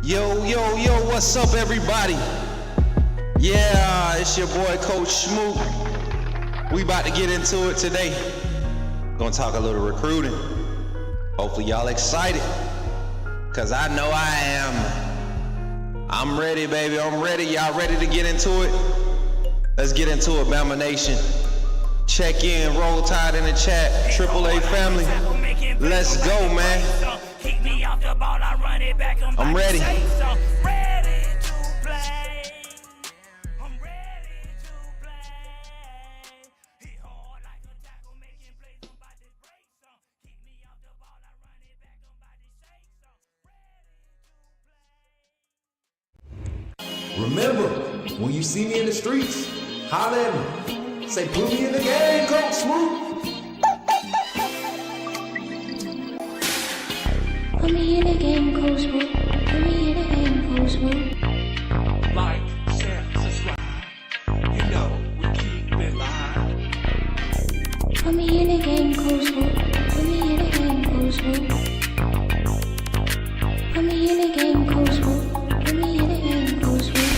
Yo, what's up, everybody? Yeah, it's your boy, Coach Smook. We about to get into it today. Gonna talk a little recruiting. Hopefully y'all excited, cause I know I am. I'm ready, baby, I'm ready. Y'all ready to get into it? Let's get into it, Bama Nation. Check in, roll tide in the chat, AAA family. Let's go, man. I'm ready. Remember, when you see me in the streets, holler at me. Say, put me in the game, Coach Smook. Put me in the game, Coach Smook. Put me in the game, Coach Smook. Like, share, subscribe. You know we keep it live. Put me in the game, Coach Smook. Put me in the game, Coach Smook. Put me in the game, Coach Smook. Put me in the game, Coach Smook.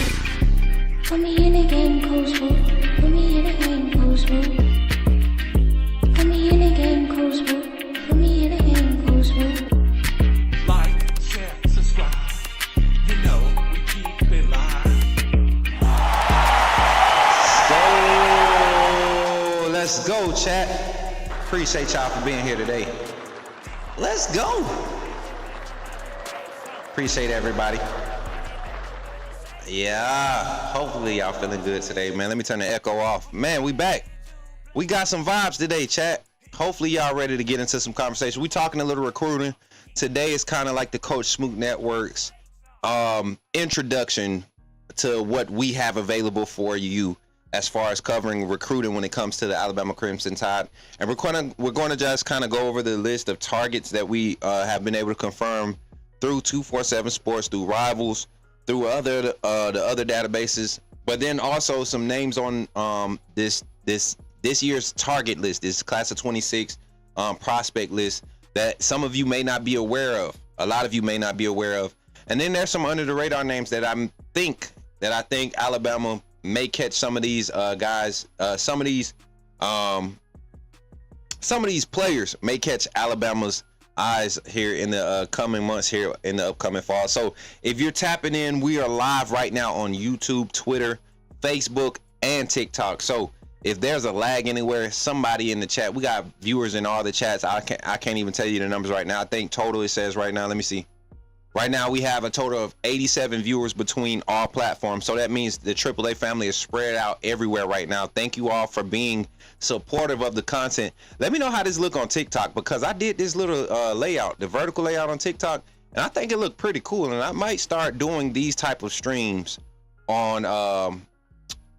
Put me in the game, Coach Smook. Put me in the game, Coach Smook. Put me in the game, Coach Smook. Put me in the game, Coach Smook. Like, share, subscribe. You know we keep it live. Let's go, chat. Appreciate y'all for being here today. Let's go. Appreciate everybody. Yeah, hopefully y'all feeling good today, man. Let me turn the echo off. Man, we back. We got some vibes today, chat. Hopefully y'all ready to get into some conversation. We talking a little recruiting. Today is kind of like the Coach Smook Network's introduction to what we have available for you as far as covering recruiting when it comes to the Alabama Crimson Tide. And we're going to just kind of go over the list of targets that we have been able to confirm through 247 Sports, through Rivals, through the other databases, but then also some names on this year's target list, this class of 26 prospect list that some of you may not be aware of. A lot of you may not be aware of. And then there's some under the radar names that I think Alabama may catch some of these guys. Some of these players may catch Alabama's eyes here in the coming months, here in the upcoming fall. So if you're tapping in, we are live right now on YouTube, Twitter, Facebook, and TikTok. So if there's a lag anywhere, somebody in the chat, we got viewers in all the chats. I can't even tell you the numbers right now. I think total, it says right now, let me see. Right now we have a total of 87 viewers between all platforms. So that means the AAA family is spread out everywhere right now. Thank you all for being supportive of the content. Let me know how this look on TikTok, because I did this little layout, the vertical layout on TikTok, and I think it looked pretty cool. And I might start doing these type of streams on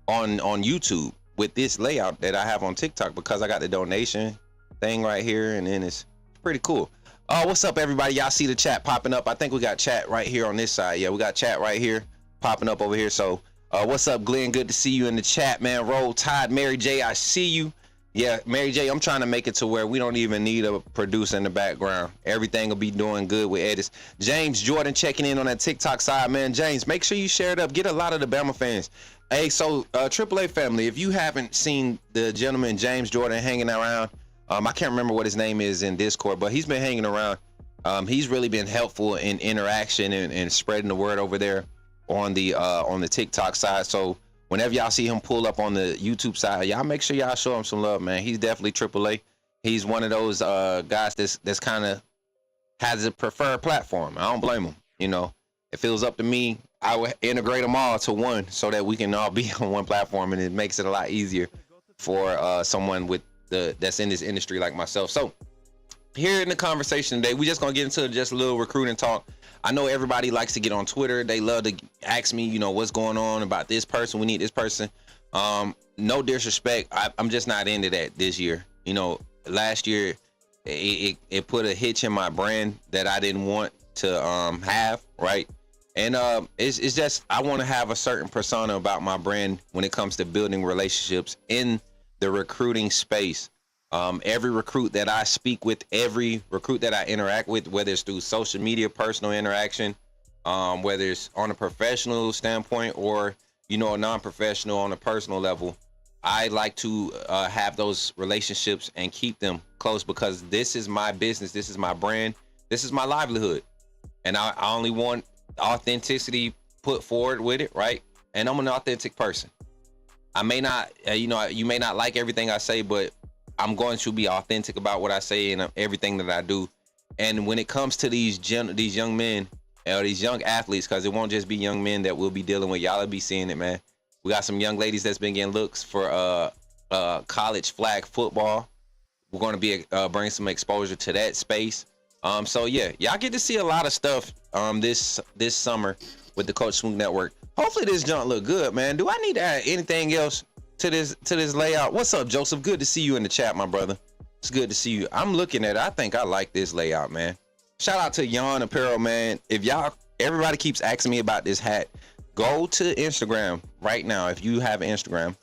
YouTube with this layout that I have on TikTok, because I got the donation thing right here, and then it's pretty cool. What's up, everybody? Y'all see the chat popping up? I think we got chat right here on this side. Yeah, we got chat right here popping up over here. So what's up, Glenn? Good to see you in the chat, man. Roll Tide. Mary J, I see you. Yeah, Mary J, I'm trying to make it to where we don't even need a producer in the background. Everything will be doing good with edits. James Jordan checking in on that TikTok side, man. James, make sure you share it up. Get a lot of the Bama fans. Hey, so AAA family, if you haven't seen the gentleman James Jordan hanging around, I can't remember what his name is in Discord, but he's been hanging around. He's really been helpful in interaction and spreading the word over there on the TikTok side. So whenever y'all see him pull up on the YouTube side, y'all make sure y'all show him some love, man. He's definitely AAA. He's one of those guys that's kind of has a preferred platform. I don't blame him. You know, if it was up to me, I would integrate them all to one so that we can all be on one platform, and it makes it a lot easier for someone that's in this industry like myself. So here in the conversation today, we just gonna get into just a little recruiting talk. I know everybody likes to get on Twitter. They love to ask me, you know, what's going on about this person. We need this person. No disrespect, I'm just not into that this year. You know, last year it put a hitch in my brand that I didn't want to have, right? And it's just, I want to have a certain persona about my brand when it comes to building relationships in the recruiting space. Every recruit that I speak with, every recruit that I interact with, whether it's through social media, personal interaction, whether it's on a professional standpoint or, you know, a non-professional on a personal level. I like to have those relationships and keep them close because this is my business. This is my brand. This is my livelihood. And I only want authenticity put forward with it, right? And I'm an authentic person. I may not, you may not like everything I say, but I'm going to be authentic about what I say and everything that I do. And when it comes to these young men or these young athletes, because it won't just be young men that we'll be dealing with. Y'all will be seeing it, man. We got some young ladies that's been getting looks for college flag football. We're going to be bring some exposure to that space. So yeah, y'all get to see a lot of stuff this summer with the Coach Smook Network. Hopefully this junk look good, man. Do I need to add anything else to this layout? What's up, Joseph? Good to see you in the chat, my brother. It's good to see you. I'm looking at it. I think I like this layout, man. Shout out to Yon Apparel, man. If everybody keeps asking me about this hat, go to Instagram right now. If you have Instagram,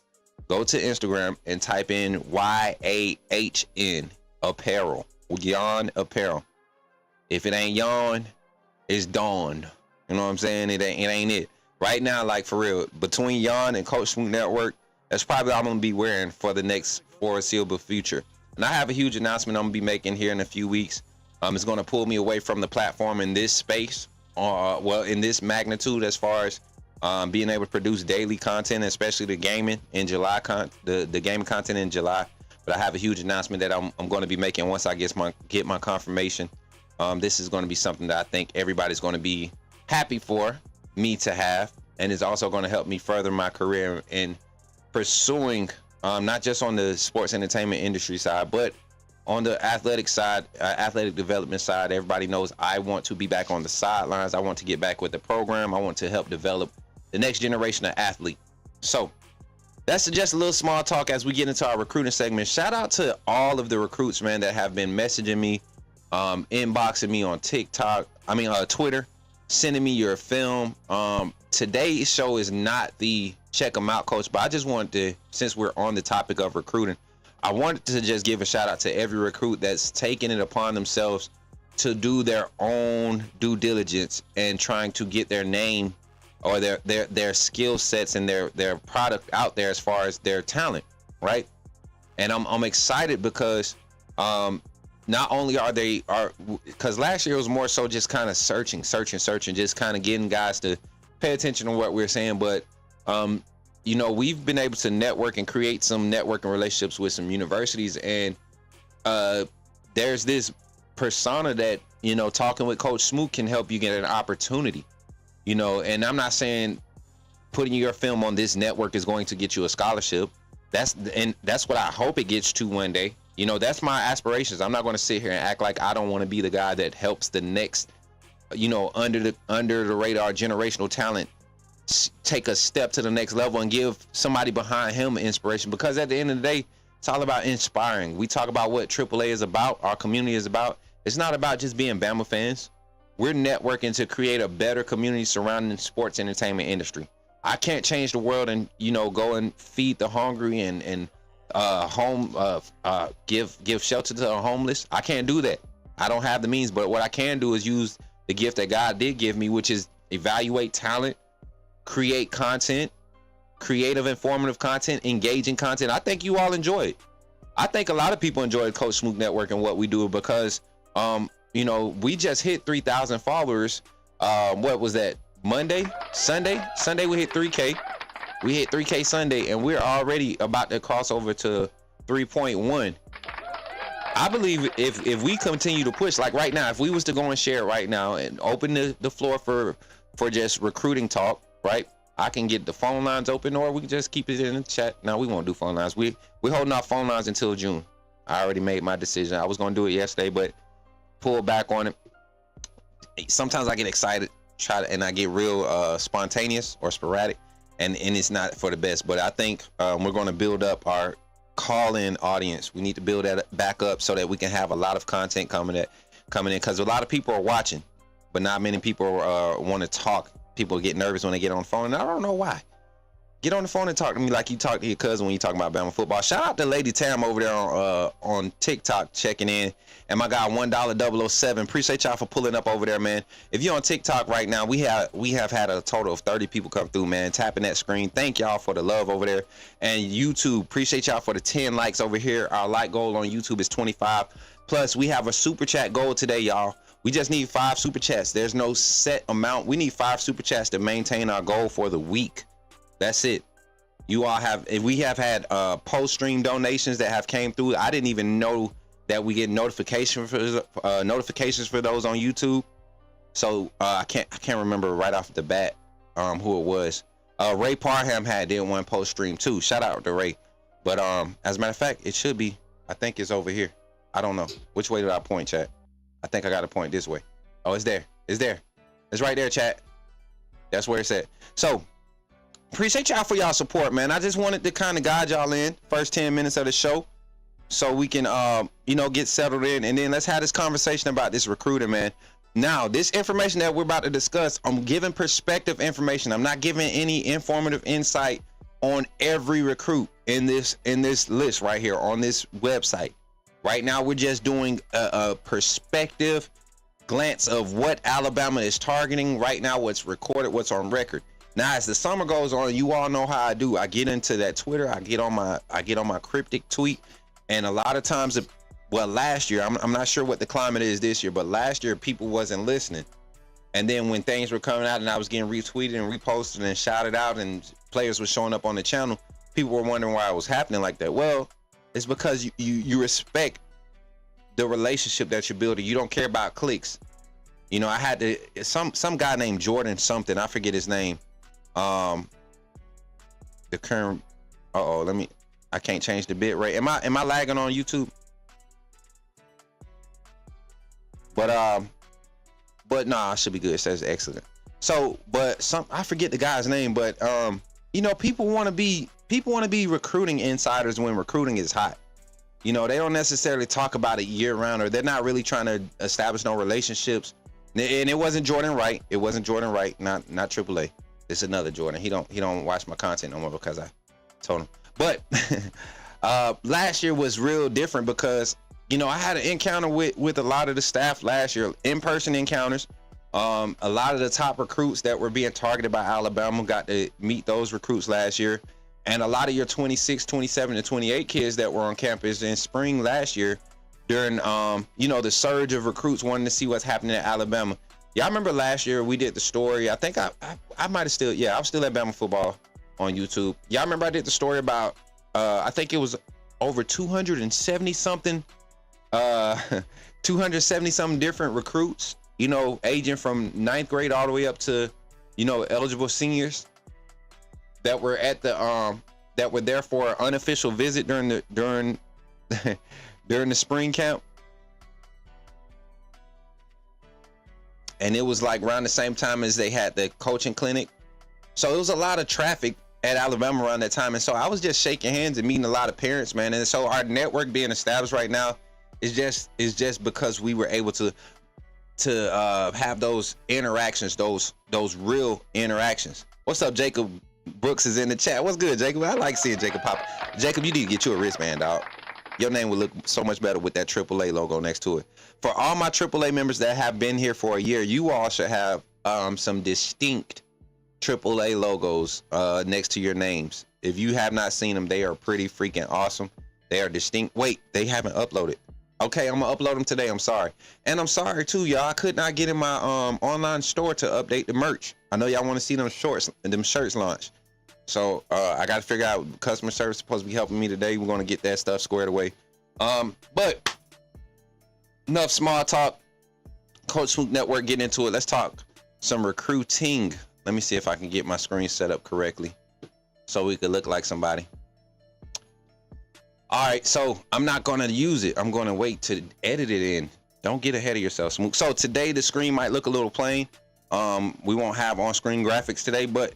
go to Instagram and type in YAHN Apparel. Yon Apparel. If it ain't Yon, it's Dawn. You know what I'm saying? It ain't it. Right now, like for real, between Yon and Coach Smook Network, that's probably what I'm gonna be wearing for the next foreseeable future. And I have a huge announcement I'm gonna be making here in a few weeks. It's gonna pull me away from the platform in this space, in this magnitude, as far as being able to produce daily content, especially the gaming in July, the gaming content in July. But I have a huge announcement that I'm going to be making once I get my confirmation. This is going to be something that I think everybody's going to be happy for me to have, and it's also going to help me further my career in pursuing not just on the sports entertainment industry side, but on the athletic side, athletic development side. Everybody knows I want to be back on the sidelines. I want to get back with the program. I want to help develop the next generation of athlete. So that's just a little small talk as we get into our recruiting segment. Shout out to all of the recruits, man, that have been messaging me, inboxing me on Twitter, sending me your film. Today's show is not the check them out, coach, but I just wanted to, since we're on the topic of recruiting, I wanted to just give a shout out to every recruit that's taking it upon themselves to do their own due diligence and trying to get their name or their skill sets and their product out there as far as their talent, right? And I'm excited because not only because last year it was more so just kind of searching, just kind of getting guys to pay attention to what we're saying, but we've been able to network and create some networking relationships with some universities, and there's this persona that, talking with Coach Smook can help you get an opportunity, and I'm not saying putting your film on this network is going to get you a scholarship. That's what I hope it gets to one day. That's my aspirations. I'm not going to sit here and act like I don't want to be the guy that helps the next, under the radar generational talent take a step to the next level and give somebody behind him inspiration, because at the end of the day, it's all about inspiring. We talk about what AAA is about, our community is about. It's not about just being Bama fans. We're networking to create a better community surrounding the sports entertainment industry. I can't change the world and go and feed the hungry and give shelter to the homeless. I can't do that. I don't have the means, but what I can do is use the gift that God did give me, which is evaluate talent, create content, creative, informative content, engaging content. I think you all enjoy it. I think a lot of people enjoy Coach Smook Network and what we do, because we just hit 3,000 followers. What was that? Sunday we hit 3K. We hit 3K Sunday, and we're already about to cross over to 3.1. I believe if we continue to push, like right now, if we was to go and share it right now and open the floor for just recruiting talk, right? I can get the phone lines open, or we can just keep it in the chat. No, we won't do phone lines. We're holding our phone lines until June. I already made my decision. I was going to do it yesterday, but pull back on it. Sometimes I get excited, and I get real spontaneous or sporadic, and it's not for the best. But I think we're going to build up our call-in audience. We need to build that back up so that we can have a lot of content coming in, because a lot of people are watching, but not many people want to talk. People get nervous when they get on the phone, and I don't know why. Get on the phone and talk to me like you talk to your cousin when you talking about Bama football. Shout out to Lady Tam over there on TikTok checking in. And my guy $1 007. Appreciate y'all for pulling up over there, man. If you're on TikTok right now, we have had a total of 30 people come through, man. Tapping that screen. Thank y'all for the love over there. And YouTube, appreciate y'all for the 10 likes over here. Our like goal on YouTube is 25. Plus, we have a super chat goal today, y'all. We just need 5 super chats. There's no set amount. We need 5 super chats to maintain our goal for the week. That's it. You all have, if we have had post-stream donations that have came through. I didn't even know that we get notifications for those on YouTube. So I can't remember right off the bat who it was. Ray Parham did one post-stream too. Shout out to Ray. But as a matter of fact, it should be. I think it's over here. I don't know. Which way did I point, chat? I think I got to point this way. Oh, it's there. It's there. It's right there, chat. That's where it's at. So appreciate y'all for y'all support, man. I just wanted to kind of guide y'all in first 10 minutes of the show so we can get settled in, and then let's have this conversation about this recruiting, man. Now, this information that we're about to discuss, I'm giving perspective information. I'm not giving any informative insight on every recruit in this list right here on this website. Right now, we're just doing a perspective glance of what Alabama is targeting right now, what's recorded, what's on record. Now, as the summer goes on, you all know how I do. I get into that Twitter. I get on my cryptic tweet, and a lot of times, last year, I'm not sure what the climate is this year, but last year people wasn't listening. And then when things were coming out and I was getting retweeted and reposted and shouted out, and players were showing up on the channel, people were wondering why it was happening like that. Well, it's because you respect the relationship that you're building. You don't care about clicks. You know, I had to some guy named Jordan something. I forget his name. The current. I can't change the bit rate. Am I lagging on YouTube? But nah, I should be good. It says excellent. So, I forget the guy's name, but people want to be recruiting insiders when recruiting is hot. You know, they don't necessarily talk about it year round, or they're not really trying to establish no relationships. And it wasn't Jordan Wright. It wasn't Jordan Wright, not AAA. It's another Jordan. He don't watch my content no more because I told him. But last year was real different because, I had an encounter with a lot of the staff last year, in-person encounters. A lot of the top recruits that were being targeted by Alabama got to meet those recruits last year. And a lot of your 26, 27, and 28 kids that were on campus in spring last year during, the surge of recruits wanting to see what's happening at Alabama. Y'all remember last year we did the story. I think I might have still, I was still at Bama football on YouTube. Y'all remember I did the story about, I think it was over 270 something different recruits, aging from 9th grade all the way up to, eligible seniors that were at the, that were there for an unofficial visit during the spring camp. And it was like around the same time as they had the coaching clinic. So it was a lot of traffic at Alabama around that time. And so I was just shaking hands and meeting a lot of parents, man. And so our network being established right now is just because we were able to have those interactions, those real interactions. What's up, Jacob Brooks is in the chat. What's good, Jacob? I like seeing Jacob pop. Jacob, you need to get you a wristband, dog. Your name would look so much better with that AAA logo next to it. For all my AAA members that have been here for a year, you all should have some distinct AAA logos next to your names. If you have not seen them, they are pretty freaking awesome. They are distinct. Wait, they haven't uploaded. Okay, I'm gonna upload them today. I'm sorry. And I'm sorry too, y'all. I could not get in my online store to update the merch. I know y'all want to see them shirts launch. So I got to figure out customer service supposed to be helping me today. We're going to get that stuff squared away. But enough small talk. Coach Smook Network, getting into it. Let's talk some recruiting. Let me see if I can get my screen set up correctly so we could look like somebody. All right, so I'm not going to use it. I'm going to wait to edit it in. Don't get ahead of yourself, Smook. So today the screen might look a little plain. We won't have on-screen graphics today, but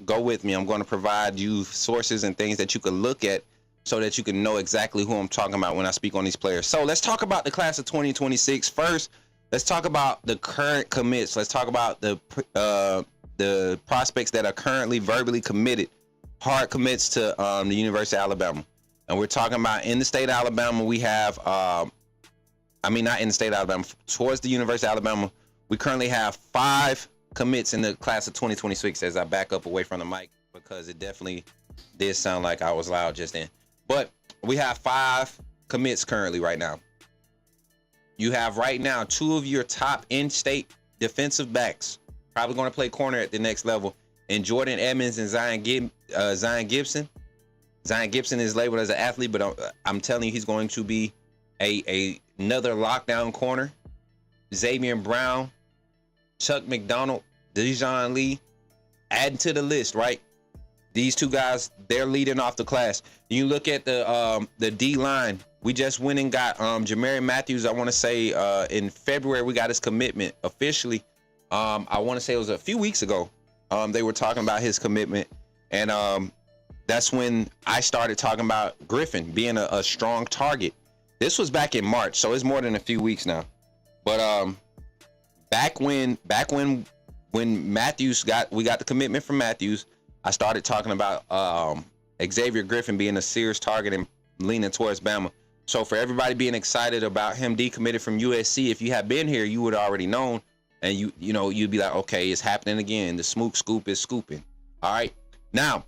go with me. I'm going to provide you sources and things that you can look at so that you can know exactly who I'm talking about when I speak on these players. So let's talk about the class of 2026. First, let's talk about the current commits. Let's talk about the prospects that are currently verbally committed hard commits to the University of Alabama. And we're talking about in the state of Alabama, we have, not in the state of Alabama, towards the University of Alabama, we currently have 5 commits in the class of 2026 as I back up away from the mic because it definitely did sound like I was loud just then. But we have 5 commits currently right now. You have right now 2 of your top in-state defensive backs probably going to play corner at the next level, and Jordan Edmonds and Zion Gibson. Zion Gibson is labeled as an athlete, but I'm telling you, he's going to be another lockdown corner. Xavier Brown, Chuck McDonald, Dejon Lee, adding to the list, right? These 2 guys, they're leading off the class. You look at the D line. We just went and got Jamarian Matthews. I want to say in February we got his commitment officially. I want to say it was a few weeks ago. They were talking about his commitment, and that's when I started talking about Griffin being a strong target. This was back in March, so it's more than a few weeks now. But back when Matthews we got the commitment from Matthews, I started talking about Xavier Griffin being a serious target and leaning towards Bama. So for everybody being excited about him decommitted from USC, if you had been here, you would have already known, and you'd be like, okay, it's happening again. The Smook scoop is scooping. All right, now.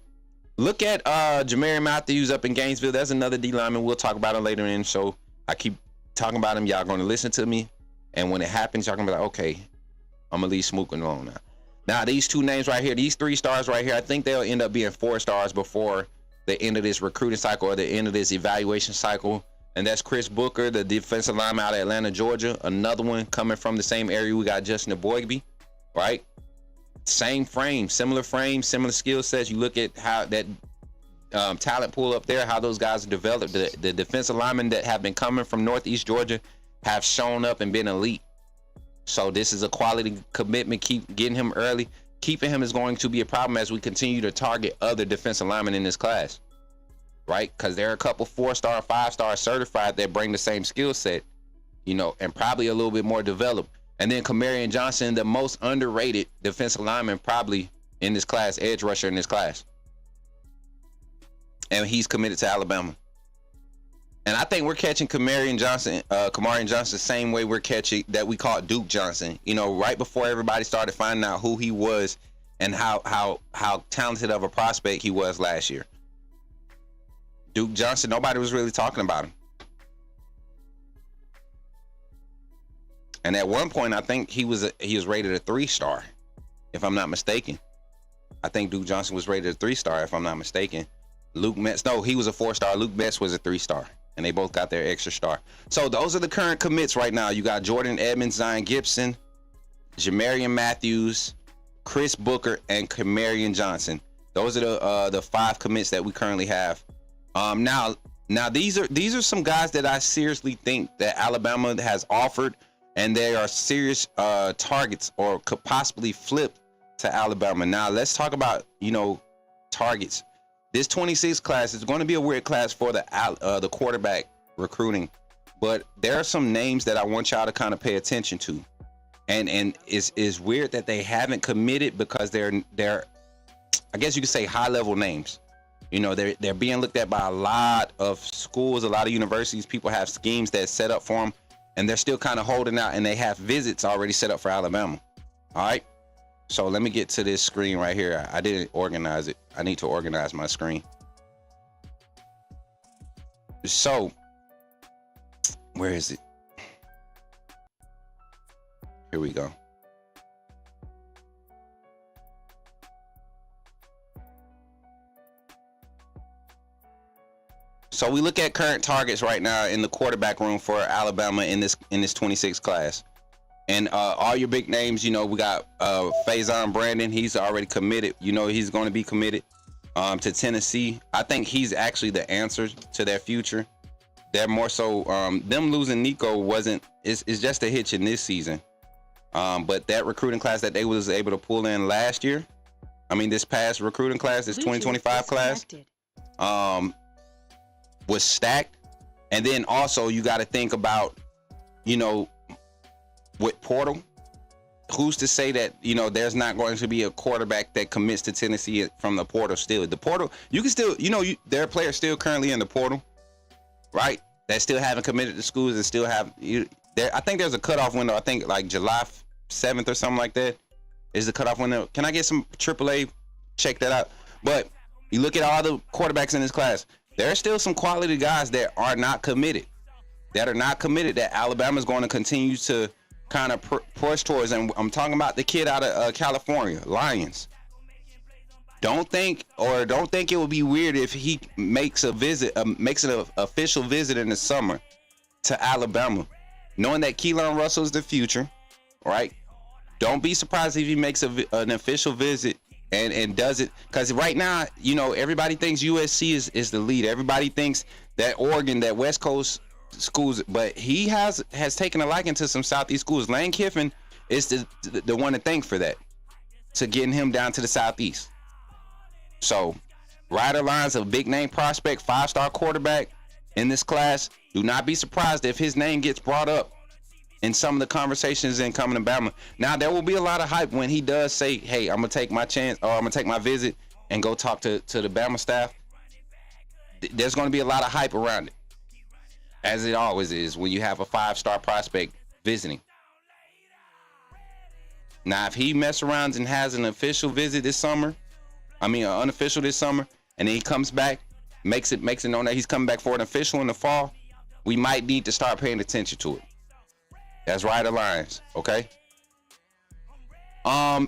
Look at Jamarian Matthews up in Gainesville. There's another D lineman. We'll talk about him later in. So I keep talking about him. Y'all going to listen to me. And when it happens, y'all going to be like, okay, I'm going to leave Smook alone now. Now, these 2 names right here, these 3 stars right here, I think they'll end up being 4 stars before the end of this recruiting cycle or the end of this evaluation cycle. And that's Chris Booker, the defensive lineman out of Atlanta, Georgia. Another one coming from the same area. We got Justin Boygby, right? Same frame, similar skill sets. You look at how that talent pool up there, how those guys are developed. The defensive linemen that have been coming from Northeast Georgia have shown up and been elite. So this is a quality commitment. Keep getting him early. Keeping him is going to be a problem as we continue to target other defensive linemen in this class, right? Because there are a couple 4-star, 5-star certified that bring the same skill set, and probably a little bit more developed. And then Kamarian Johnson, the most underrated defensive lineman probably in this class, edge rusher in this class. And he's committed to Alabama. And I think we're catching Kamarian Johnson the same way we're catching that we caught Duke Johnson. Right before everybody started finding out who he was and how talented of a prospect he was last year. Duke Johnson, nobody was really talking about him. And at one point, I think he was rated a 3-star, if I'm not mistaken. I think Duke Johnson was rated a 3-star, if I'm not mistaken. Luke Metz, no, he was a 4-star. Luke Metz was a 3-star, and they both got their extra star. So those are the current commits right now. You got Jordan Edmonds, Zion Gibson, Jamarian Matthews, Chris Booker, and Kamarian Johnson. Those are the 5 commits that we currently have. Now these are some guys that I seriously think that Alabama has offered, and they are serious targets or could possibly flip to Alabama. Now let's talk about targets. This 26 class is going to be a weird class for the quarterback recruiting, but there are some names that I want y'all to kind of pay attention to, and it's weird that they haven't committed because they're I guess you could say high level names. They're being looked at by a lot of schools, a lot of universities. People have schemes that's set up for them, and they're still kind of holding out, and they have visits already set up for Alabama. All right. So let me get to this screen right here. I didn't organize it. I need to organize my screen. So, where is it? Here we go. So we look at current targets right now in the quarterback room for Alabama in this 26 class. And all your big names, we got Faison Brandon. He's already committed. He's going to be committed to Tennessee. I think he's actually the answer to their future. They're more so them losing Nico it's just a hitch in this season. But that recruiting class that they was able to pull in last year, this past recruiting class, this 2025 class, was stacked. And then also you got to think about, with portal, who's to say that, you know, there's not going to be a quarterback that commits to Tennessee from the portal still? The portal, you can still, you know, there are players still currently in the portal, right? That still haven't committed to schools and still have, I think there's a cutoff window. I think like July 7th or something like that is the cutoff window. Can I get some AAA? Check that out. But you look at all the quarterbacks in this class, there are still some quality guys that are not committed, that Alabama's going to continue to kind of push towards. And I'm talking about the kid out of California, Lions. Don't think it would be weird if he makes a visit, makes an official visit in the summer to Alabama, knowing that Keelan Russell's the future, right? Don't be surprised if he makes an official visit and does it, because right now, you know, everybody thinks USC is the lead. Everybody thinks that Oregon, that West Coast schools, but he has taken a liking to some Southeast schools. Lane Kiffin is the one to thank for that, to getting him down to the Southeast. So Ryder Lyons, a big name prospect, 5-star quarterback in this class. Do not be surprised if his name gets brought up in some of the conversations in coming to Bama. Now, there will be a lot of hype when he does say, hey, I'm gonna take my chance, or I'm gonna take my visit and go talk to the Bama staff. There's gonna be a lot of hype around it, as it always is when you have a 5-star prospect visiting. Now, if he mess around and has an official visit this summer, unofficial this summer, and then he comes back, makes it known that he's coming back for an official in the fall, we might need to start paying attention to it. That's Ryder Lyons, okay?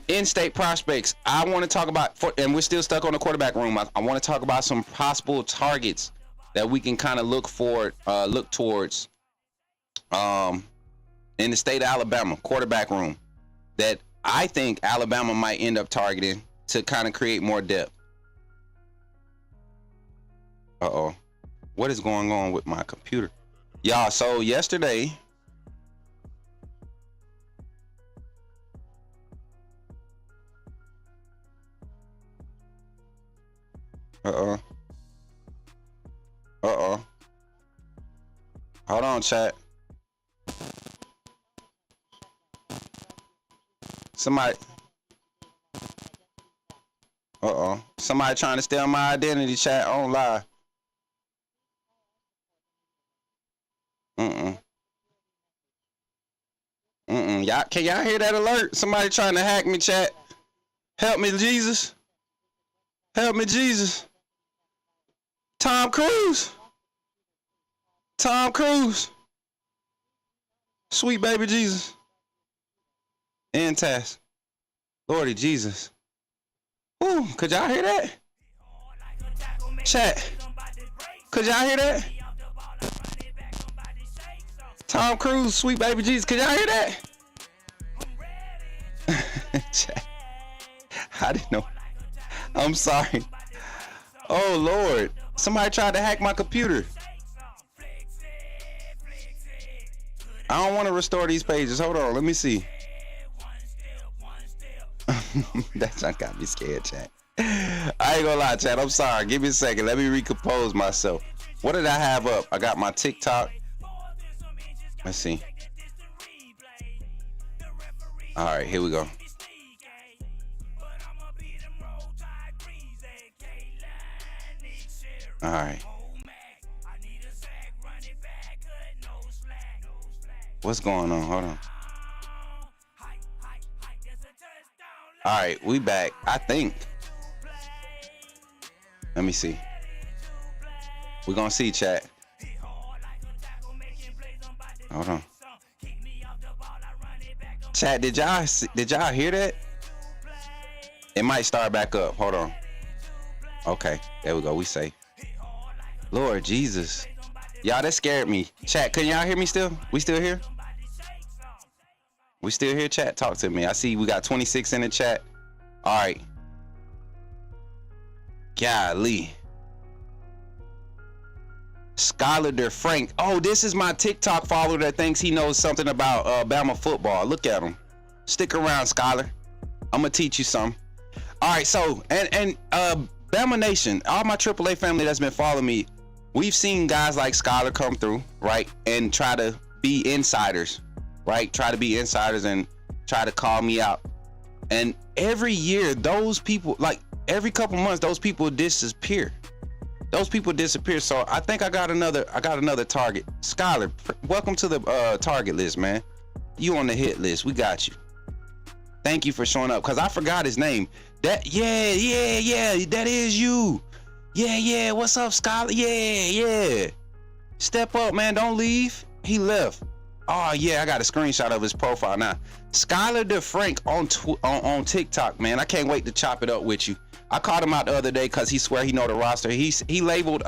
In-state prospects, I want to talk about, and we're still stuck on the quarterback room. I want to talk about some possible targets that we can kind of look towards in the state of Alabama, quarterback room, that I think Alabama might end up targeting to kind of create more depth. Uh-oh. What is going on with my computer? Y'all, so yesterday, hold on, chat. Somebody trying to steal my identity, chat. I don't lie. Y'all, can y'all hear that alert? Somebody trying to hack me, chat. Help me, Jesus. Help me, Jesus. Tom Cruise. Sweet baby Jesus. And Taz. Lordy Jesus. Ooh, could y'all hear that? Chat. Could y'all hear that? Tom Cruise, sweet baby Jesus. Could y'all hear that? Chat. I didn't know. I'm sorry. Oh, Lord. Somebody tried to hack my computer. I don't want to restore these pages. Hold on. Let me see. That's not got me scared, chat. I ain't gonna lie, chat. I'm sorry. Give me a second. Let me recompose myself. What did I have up? I got my TikTok. Let's see. All right, here we go. All right. What's going on? Hold on. All right, we back. I think. Let me see. We're gonna see, chat. Hold on. Chat, did y'all hear that? It might start back up. Hold on. Okay, there we go. We safe. Lord Jesus. Y'all, that scared me. Chat, can y'all hear me still? We still here? We still here, chat? Talk to me. I see we got 26 in the chat. All right. Golly. Skylar DeFrank. Oh, this is my TikTok follower that thinks he knows something about Bama football. Look at him. Stick around, Skylar. I'm gonna teach you something. All right, so and Bama Nation, all my AAA family that's been following me, we've seen guys like Skylar come through, right, and try to be insiders, right? Try to be insiders and try to call me out. And every year, those people, like every couple months, those people disappear. Those people disappear. So I think I got another target. Skylar, welcome to the target list, man. You on the hit list. We got you. Thank you for showing up, because I forgot his name. That that is you. Yeah, what's up, Skylar? Yeah. Step up, man. Don't leave. He left. Oh yeah, I got a screenshot of his profile now. Skylar DeFrank on TikTok, man. I can't wait to chop it up with you. I called him out the other day because he swear he know the roster. He labeled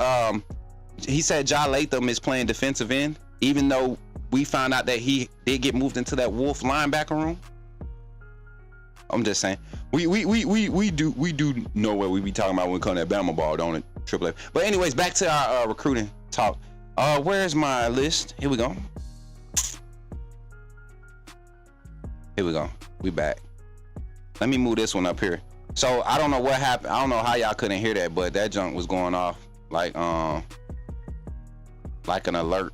he said Ja Latham is playing defensive end, even though we found out that he did get moved into that Wolf linebacker room. I'm just saying, we do know what we be talking about when it comes to that Bama ball, don't it? Triple A. But anyways, back to our recruiting talk. Where's my list? Here we go. We back. Let me move this one up here. So I don't know what happened. I don't know how y'all couldn't hear that, but that junk was going off like an alert.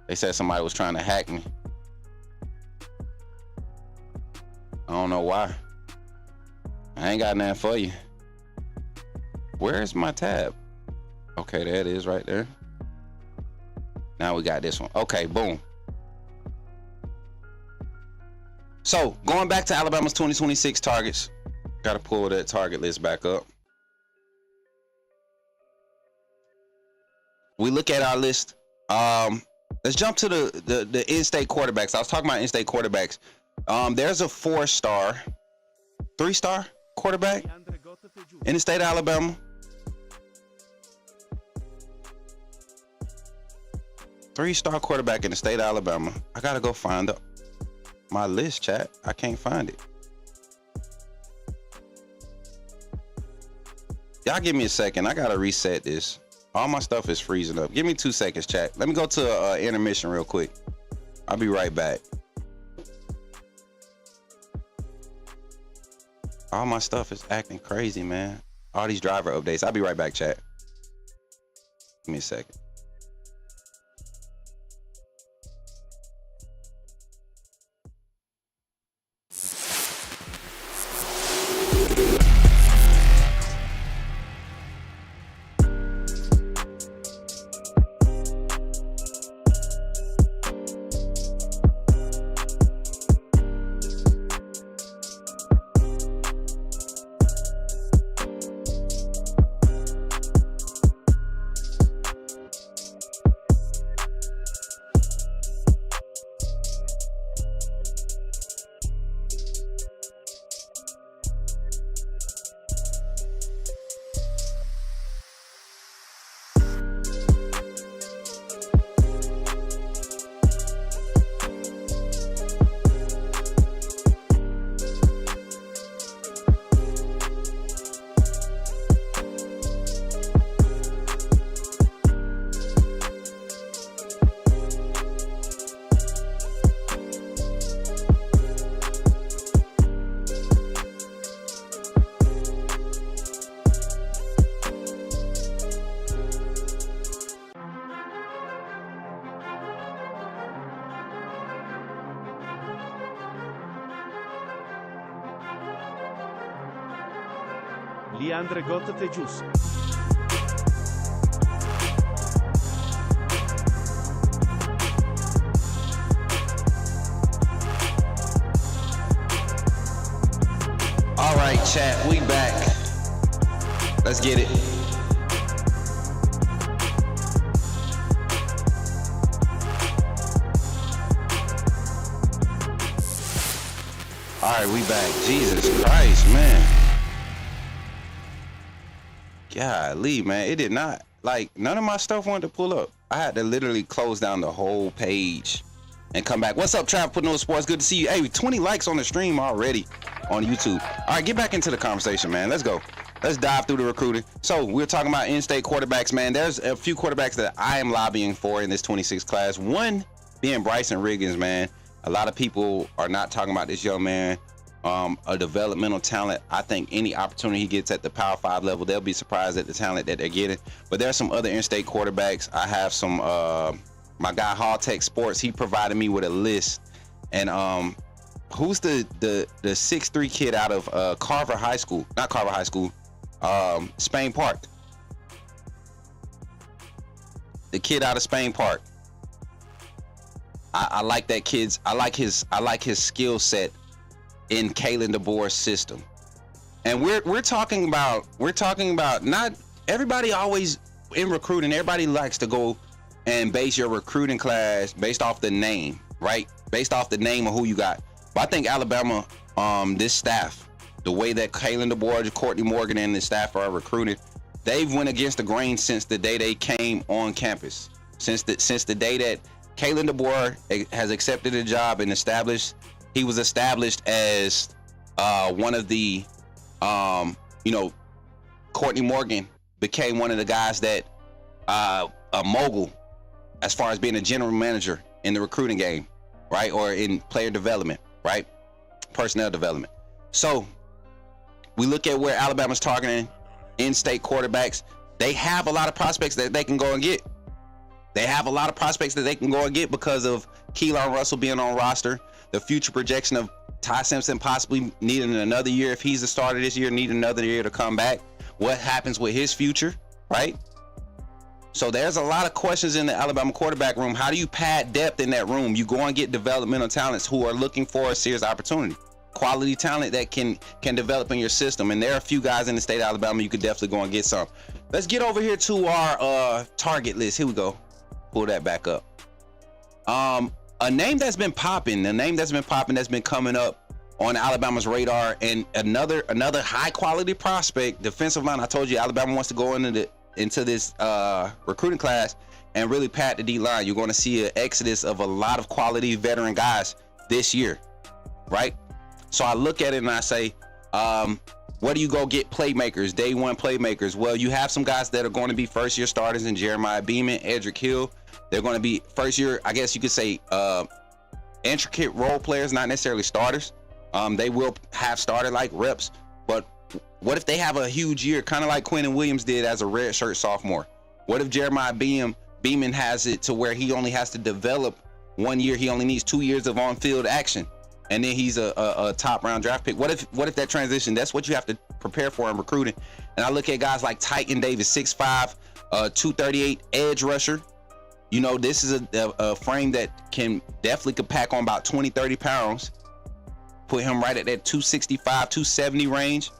They said somebody was trying to hack me. I don't know why. I ain't got nothing for you. Where's my tab? Okay, there it is right there. Now we got this one. Okay, boom. So going back to Alabama's 2026 targets, gotta pull that target list back up. We look at our list. Let's jump to the in-state quarterbacks. I was talking about in-state quarterbacks. There's a 3-star quarterback in the state of Alabama. 3-star quarterback in the state of Alabama. I gotta go find my list, chat. I can't find it. Y'all give me a second. I gotta reset this. All my stuff is freezing up. Give me 2 seconds, chat. Let me go to intermission real quick. I'll be right back. All my stuff is acting crazy, man. All these driver updates. I'll be right back, chat. Give me a second. Leandre Gottfried. All right, chat, we back. Let's get it. All right, we back. Jesus Christ, man. Golly, man, it did not, like, none of my stuff wanted to pull up. I had to literally close down the whole page and come back. What's up, Trav? Putting on sports. Good to see you. Hey, 20 likes on the stream already on YouTube. All right, get back into the conversation, man. Let's go. Let's dive through the recruiting. So we're talking about in-state quarterbacks, man. There's a few quarterbacks that I am lobbying for in this 26 class. One being Bryson Riggins, man. A lot of people are not talking about this young man. A developmental talent. I think any opportunity he gets at the Power 5 level, they'll be surprised at the talent that they're getting. But there's some other in-state quarterbacks. I have some, my guy Hall Tech Sports, he provided me with a list. And who's the 6'3" kid out of Carver High School? Not Carver High School. Spain Park. The kid out of Spain Park. I like that kid's. I like his skill set in Kalen DeBoer's system. And we're talking about not everybody always in recruiting. Everybody likes to go and base your recruiting class based off the name, right? Based off the name of who you got. But I think Alabama, this staff, the way that Kalen DeBoer, Courtney Morgan, and the staff are recruited, they've went against the grain since the day they came on campus. Since the day that Kalen DeBoer has accepted a job and he was established as one of the, Courtney Morgan became one of the guys that a mogul as far as being a general manager in the recruiting game, right? Or in player development, right? Personnel development. So we look at where Alabama's targeting in-state quarterbacks. They have a lot of prospects that they can go and get. Because of Keelan Russell being on roster, the future projection of Ty Simpson possibly needing another year if he's the starter this year, need another year to come back. What happens with his future, right? So there's a lot of questions in the Alabama quarterback room. How do you pad depth in that room? You go and get developmental talents who are looking for a serious opportunity. Quality talent that can develop in your system. And there are a few guys in the state of Alabama you could definitely go and get some. Let's get over here to our target list. Here we go. Pull that back up. A name that's been popping, that's been coming up on Alabama's radar, and another high quality prospect, defensive line. I told you Alabama wants to go into this recruiting class and really pad the D line. You're going to see an exodus of a lot of quality veteran guys this year, right? So I look at it and I say, where do you go get playmakers, day one playmakers? Well, you have some guys that are going to be first year starters in Jeremiah Beeman, Edric Hill. They're going to be first year, I guess you could say, intricate role players, not necessarily starters. They will have starter like reps, but what if they have a huge year, kind of like Quentin Williams did as a redshirt sophomore? What if Jeremiah Beeman has it to where he only has to develop 1 year? He only needs 2 years of on-field action, and then he's a top-round draft pick. What if that transition? That's what you have to prepare for in recruiting. And I look at guys like Titan Davis, 6'5", 238 edge rusher. You know, this is a frame that could pack on about 20-30 pounds. Put him right at that 265, 270 range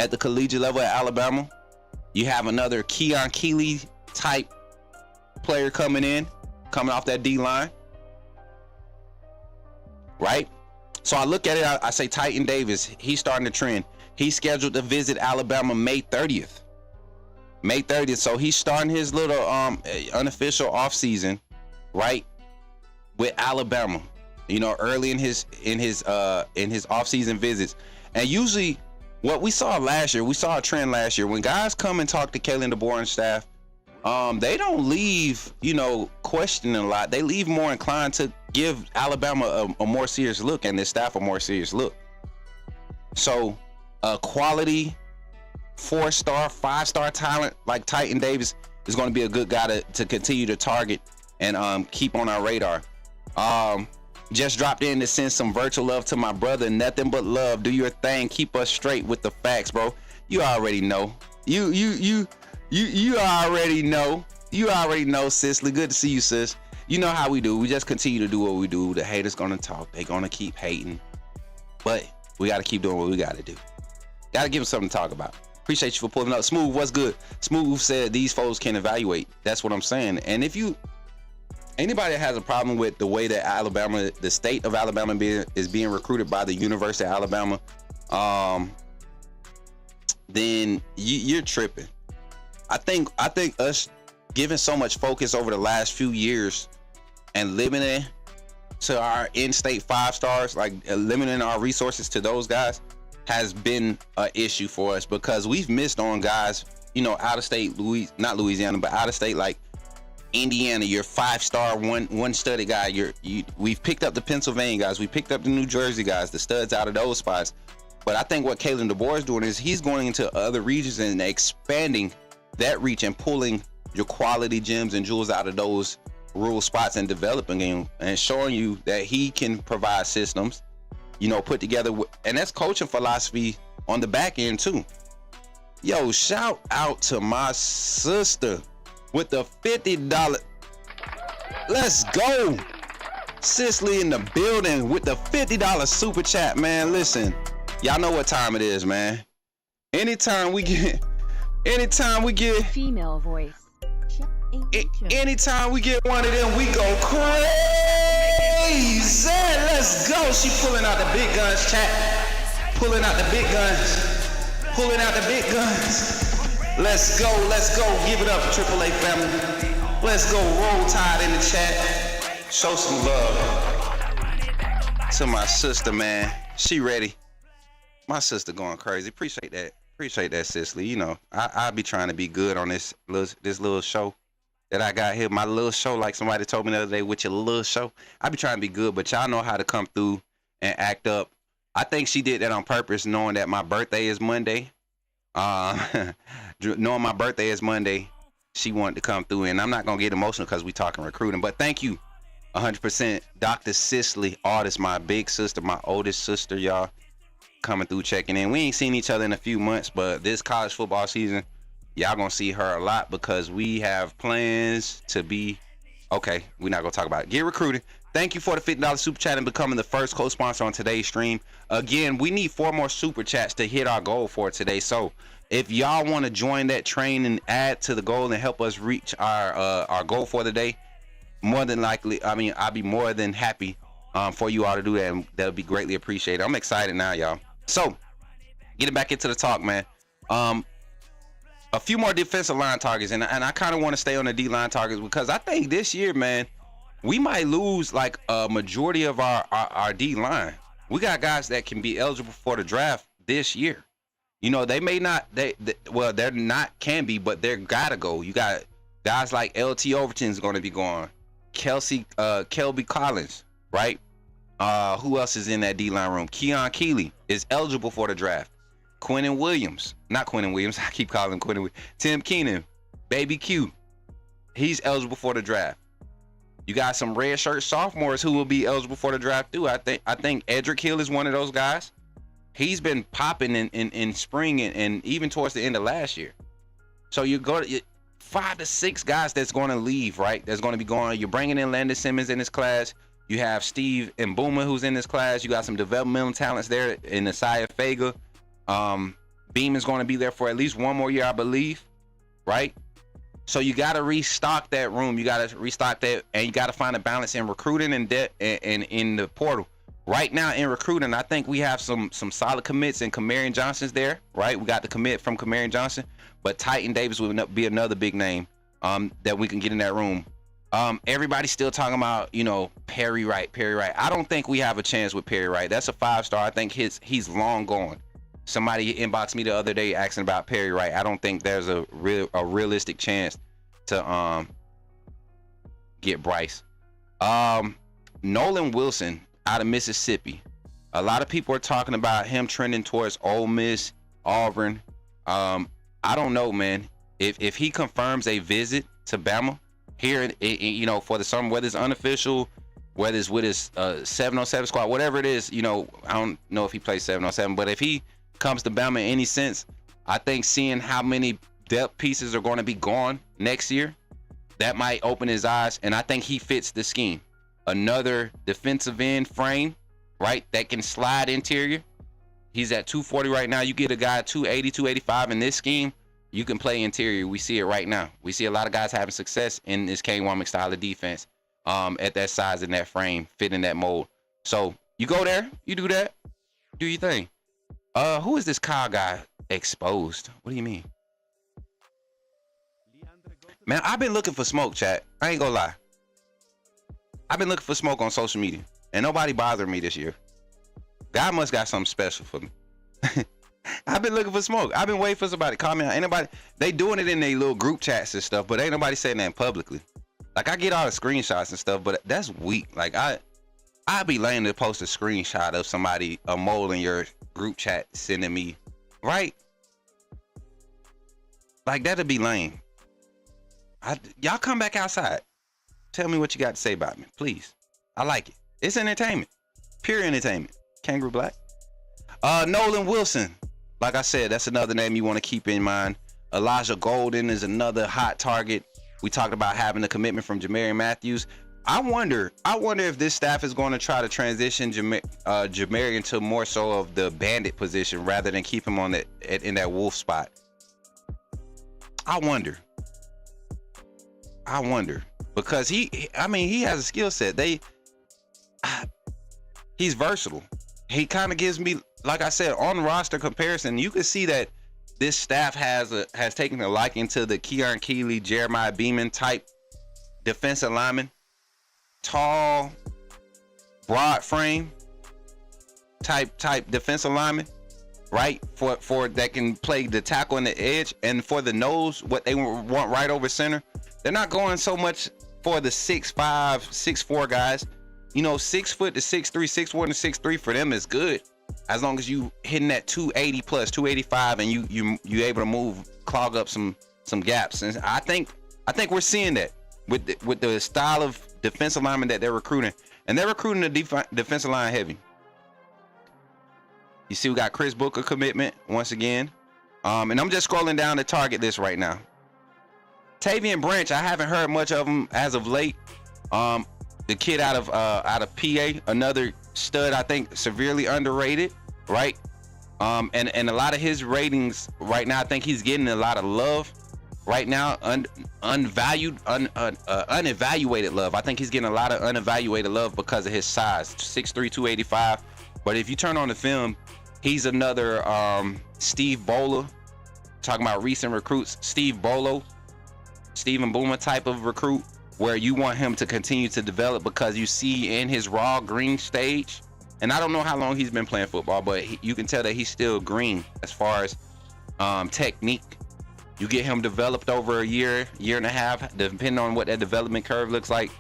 at the collegiate level at Alabama. You have another Keon Keeley type player coming off that D line, right? So I look at it, I say Titan Davis, he's starting to trend. He's scheduled to visit Alabama May 30th. So he's starting his little unofficial offseason, right, with Alabama. You know, early in his offseason visits. And usually what we saw a trend last year when guys come and talk to Kalen DeBoer and staff, they don't leave, questioning a lot. They leave more inclined to give Alabama a more serious look and their staff a more serious look. So a quality 4-star, 5-star talent like Titan Davis is going to be a good guy to continue to target and keep on our radar. Just dropped in to send some virtual love to my brother. Nothing but love. Do your thing. Keep us straight with the facts, bro. You already know. You already know. You already know, Sisley. Good to see you, sis. You know how we do. We just continue to do what we do. The haters gonna talk. They gonna keep hating. But we gotta keep doing what we gotta do. Gotta give them something to talk about. Appreciate you for pulling up. Smooth, what's good? Smooth said these folks can evaluate. That's what I'm saying. And if anybody that has a problem with the way that the state of Alabama is being recruited by the University of Alabama, then you're tripping. I think us giving so much focus over the last few years and limiting to our in-state 5-stars, like limiting our resources to those guys, has been an issue for us because we've missed on guys, out of state, not Louisiana, but out of state, like Indiana, your 5-star, one studded guy. We've picked up the Pennsylvania guys, we picked up the New Jersey guys, the studs out of those spots. But I think what Kalen DeBoer is doing is he's going into other regions and expanding that reach and pulling your quality gems and jewels out of those rural spots and developing them and showing you that he can provide systems put together, and that's coaching philosophy on the back end too. Yo, shout out to my sister with the $50. Let's go. Cicely in the building with the $50 super chat, man. Listen, y'all know what time it is, man. Anytime we get female voice. anytime we get one of them, we go crazy. Let's go. She pulling out the big guns, chat. Pulling out the big guns. Pulling out the big guns. Let's go. Let's go. Give it up for AAA family. Let's go. Roll Tide in the chat. Show some love to my sister, man. She ready. My sister going crazy. Appreciate that. Appreciate that, Cicely. I be trying to be good on this little show that I got here. My little show, like somebody told me the other day, with your little show. I be trying to be good, but y'all know how to come through and act up. I think she did that on purpose, knowing that my birthday is Monday. Knowing my birthday is Monday, she wanted to come through, and I'm not gonna get emotional because we talking recruiting. But thank you, 100%, Dr. Cicely, artist, my big sister, my oldest sister, y'all, coming through, checking in. We ain't seen each other in a few months, but this college football season, y'all gonna see her a lot because we have plans to be okay. We're not gonna talk about it. Get recruited. Thank you for the $50 super chat and becoming the first co-sponsor on today's stream. Again, we need 4 more super chats to hit our goal for today. So if y'all want to join that train and add to the goal and help us reach our goal for the day, more than likely, I'll be more than happy for you all to do that, and that'll be greatly appreciated. I'm excited now, y'all. So getting back into the talk, man. A few more defensive line targets, and I kind of want to stay on the D-line targets because I think this year, man, we might lose like a majority of our D-line. We got guys that can be eligible for the draft this year. They may not, they're not can be, but they're gotta go. You got guys like LT Overton's going to be going. Kelby Collins, right? Who else is in that D-line room? Keon Keeley is eligible for the draft. Quinnen Williams, not Quinnen Williams, I keep calling him Quinnen Williams. Tim Keenan, Baby Q, he's eligible for the draft. You got some red shirt sophomores who will be eligible for the draft too. I think Edric Hill is one of those guys. He's been popping in spring and even towards the end of last year. So you go to 5 to 6 guys that's going to leave, right? That's going to be going. You're bringing in Landon Simmons in this class. You have Steve and Boomer who's in this class. You got some developmental talents there in Isaiah Faga. Beam is going to be there for at least 1 more year, I believe, right? So you got to restock that room. You got to restock that, and you got to find a balance in recruiting and in the portal. Right now in recruiting, I think we have some solid commits, and Kamarion Johnson's there, right? We got the commit from Kamarion Johnson, but Titan Davis would be another big name that we can get in that room. Everybody's still talking about, Perry Wright. I don't think we have a chance with Perry Wright. That's a 5-star. I think he's long gone. Somebody inboxed me the other day asking about Perry Wright. I don't think there's a realistic chance to get Bryce. Nolan Wilson out of Mississippi. A lot of people are talking about him trending towards Ole Miss, Auburn. I don't know, man. If he confirms a visit to Bama here, for the summer, whether it's unofficial, whether it's with his 7-on-7 squad, whatever it is, I don't know if he plays 7-on-7, but if he comes to Bama in any sense, I think seeing how many depth pieces are going to be gone next year, that might open his eyes, and I think he fits the scheme. Another defensive end frame, right, that can slide interior. He's at 240 right now. You get a guy 280, 285 in this scheme, you can play interior. We see it right now. We see a lot of guys having success in this Kane Womack style of defense at that size and that frame, fit in that mold. So you go there, you do that, do your thing. Who is this Kyle guy exposed? What do you mean? Man, I've been looking for smoke, chat. I ain't gonna lie. I've been looking for smoke on social media, and nobody bothered me this year. God must got something special for me. I've been looking for smoke. I've been waiting for somebody to comment. Ain't nobody, they doing it in their little group chats and stuff, but ain't nobody saying that publicly. Like, I get all the screenshots and stuff, but that's weak. Like, I'd be lame to post a screenshot of somebody, a mole in your group chat sending me, right? Like, that'd be lame. Y'all come back outside. Tell me what you got to say about me, please. I like it. It's entertainment. Pure entertainment. Kangaroo Black. Nolan Wilson. Like I said, that's another name you want to keep in mind. Elijah Golden is another hot target. We talked about having a commitment from Jamarian Matthews. I wonder if this staff is going to try to transition Jamarian to more so of the bandit position rather than keep him on in that wolf spot. I wonder because he has a skill set. He's versatile. He kind of gives me, like I said, on roster comparison, you can see that this staff has taken a liking to the Keon Keeley, Jeremiah Beeman type defensive lineman. Tall, broad frame type defensive lineman, right? For that can play the tackle and the edge, and for the nose, what they want right over center. They're not going so much for the 6'5", 6'4" guys. 6 foot to 6'3", 6'1" to 6'3" for them is good, as long as you hitting that 280 plus 285, and you able to move, clog up some gaps. And I think we're seeing that with the style of defensive lineman that they're recruiting, and they're recruiting the defensive line heavy. You see, we got Chris Booker commitment once again, and I'm just scrolling down the target list right now. Tavian Branch, I haven't heard much of him as of late. The kid out of PA, another stud, I think severely underrated, right? And a lot of his ratings right now, I think he's getting a lot of love right now, unevaluated love. I think he's getting a lot of unevaluated love because of his size, 6'3", 285. But if you turn on the film, he's another Steve Bowler. Talking about recent recruits, Steve Bolo, Stephen Boomer type of recruit, where you want him to continue to develop because you see in his raw green stage, and I don't know how long he's been playing football, but you can tell that he's still green as far as technique. You get him developed over a year and a half, depending on what that development curve looks like.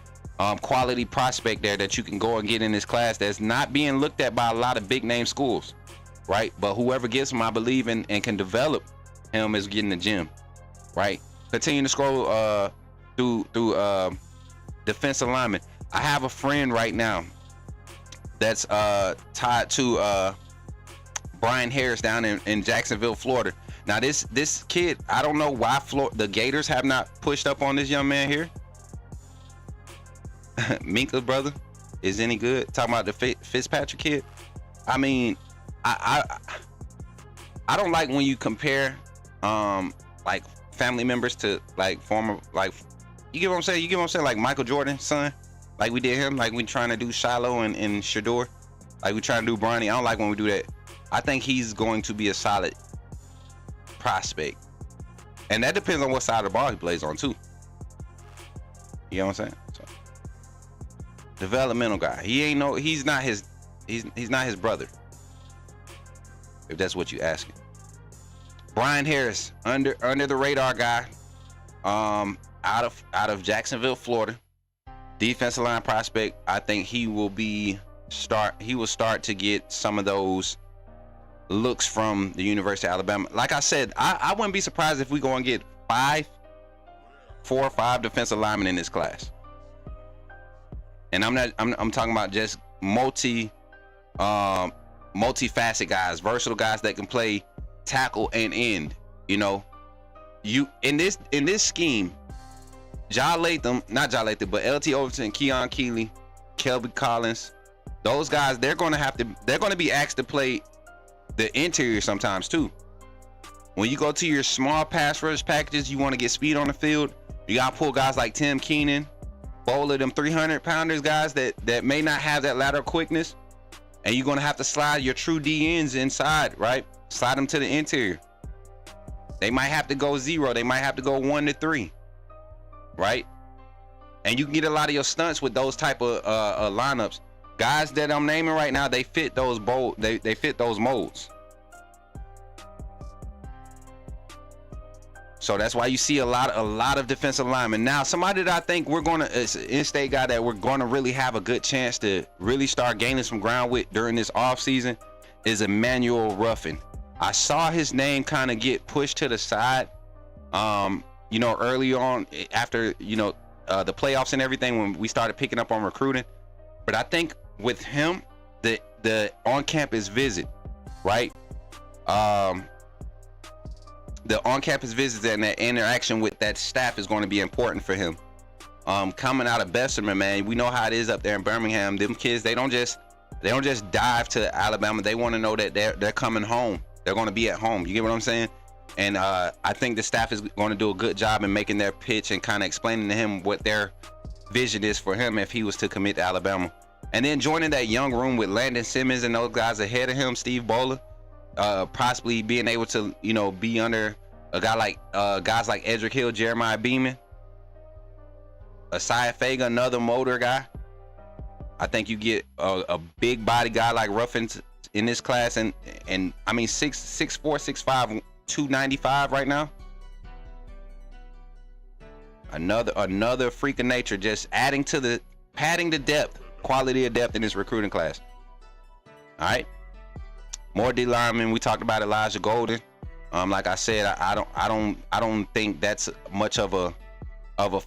Quality prospect there that you can go and get in this class that's not being looked at by a lot of big name schools, right? But whoever gets him, I believe in and can develop him is getting the gym, right? Continue to scroll through defensive linemen. I have a friend right now that's tied to Brian Harris down in Jacksonville, Florida. Now this kid, I don't know why the Gators have not pushed up on this young man here. Minka's brother is any good? Talking about the Fitzpatrick kid. I mean, I don't like when you compare like family members to like former, like, you get what I'm saying? You get what I'm saying? Like Michael Jordan's son, like we did him, like we trying to do Shiloh and Shador, like we trying to do Bronny. I don't like when we do that. I think he's going to be a solid prospect, and that depends on what side of the ball he plays on too. You know what I'm saying? So, developmental guy. He's not his brother, if that's what you asking. Brian Harris, under the radar guy, out of Jacksonville, Florida, defensive line prospect. I think he will start to get some of those looks from the University of Alabama. Like I said, I wouldn't be surprised if we go and get 4 or 5 defensive linemen in this class. And I'm talking about just multi-facet guys, versatile guys that can play tackle and end. You in this scheme, not John Latham, but LT Overton, Keon Keeley, Kelby Collins, those guys, they're going to be asked to play the interior sometimes too. When you go to your small pass rush packages, you want to get speed on the field, you got to pull guys like Tim Keenan, Bowler, them 300-pounders, guys that may not have that lateral quickness, and you're going to have to slide your true DNs inside, right? Slide them to the interior. They might have to go 0. They might have to go 1 to 3, right? And you can get a lot of your stunts with those type of lineups. Guys that I'm naming right now, they fit those they fit those molds. So that's why you see a lot of defensive linemen. Now, somebody that I think it's an in-state guy that we're gonna really have a good chance to really start gaining some ground with during this offseason is Emmanuel Ruffin. I saw his name kind of get pushed to the side, early on after, the playoffs and everything when we started picking up on recruiting. But I think with him, the the on-campus visit, right? The on-campus visits and that interaction with that staff is going to be important for him. Coming out of Bessemer, man, we know how it is up there in Birmingham. Them kids, they don't just dive to Alabama. They want to know that they're coming home. They're going to be at home. You get what I'm saying? And I think the staff is going to do a good job in making their pitch and kind of explaining to him what their vision is for him if he was to commit to Alabama. And then joining that young room with Landon Simmons and those guys ahead of him, Steve Bowler, possibly being able to, be under a guy like guys like Edric Hill, Jeremiah Beeman, Asaya Faga, another motor guy. I think you get a big body guy like Ruffins in this class, and I mean 6'4", 6'5", 295 right now. Another freak of nature, just padding the depth, quality of depth in this recruiting class. All right, more D linemen. We talked about Elijah Golden. Like I said, I don't think that's much of a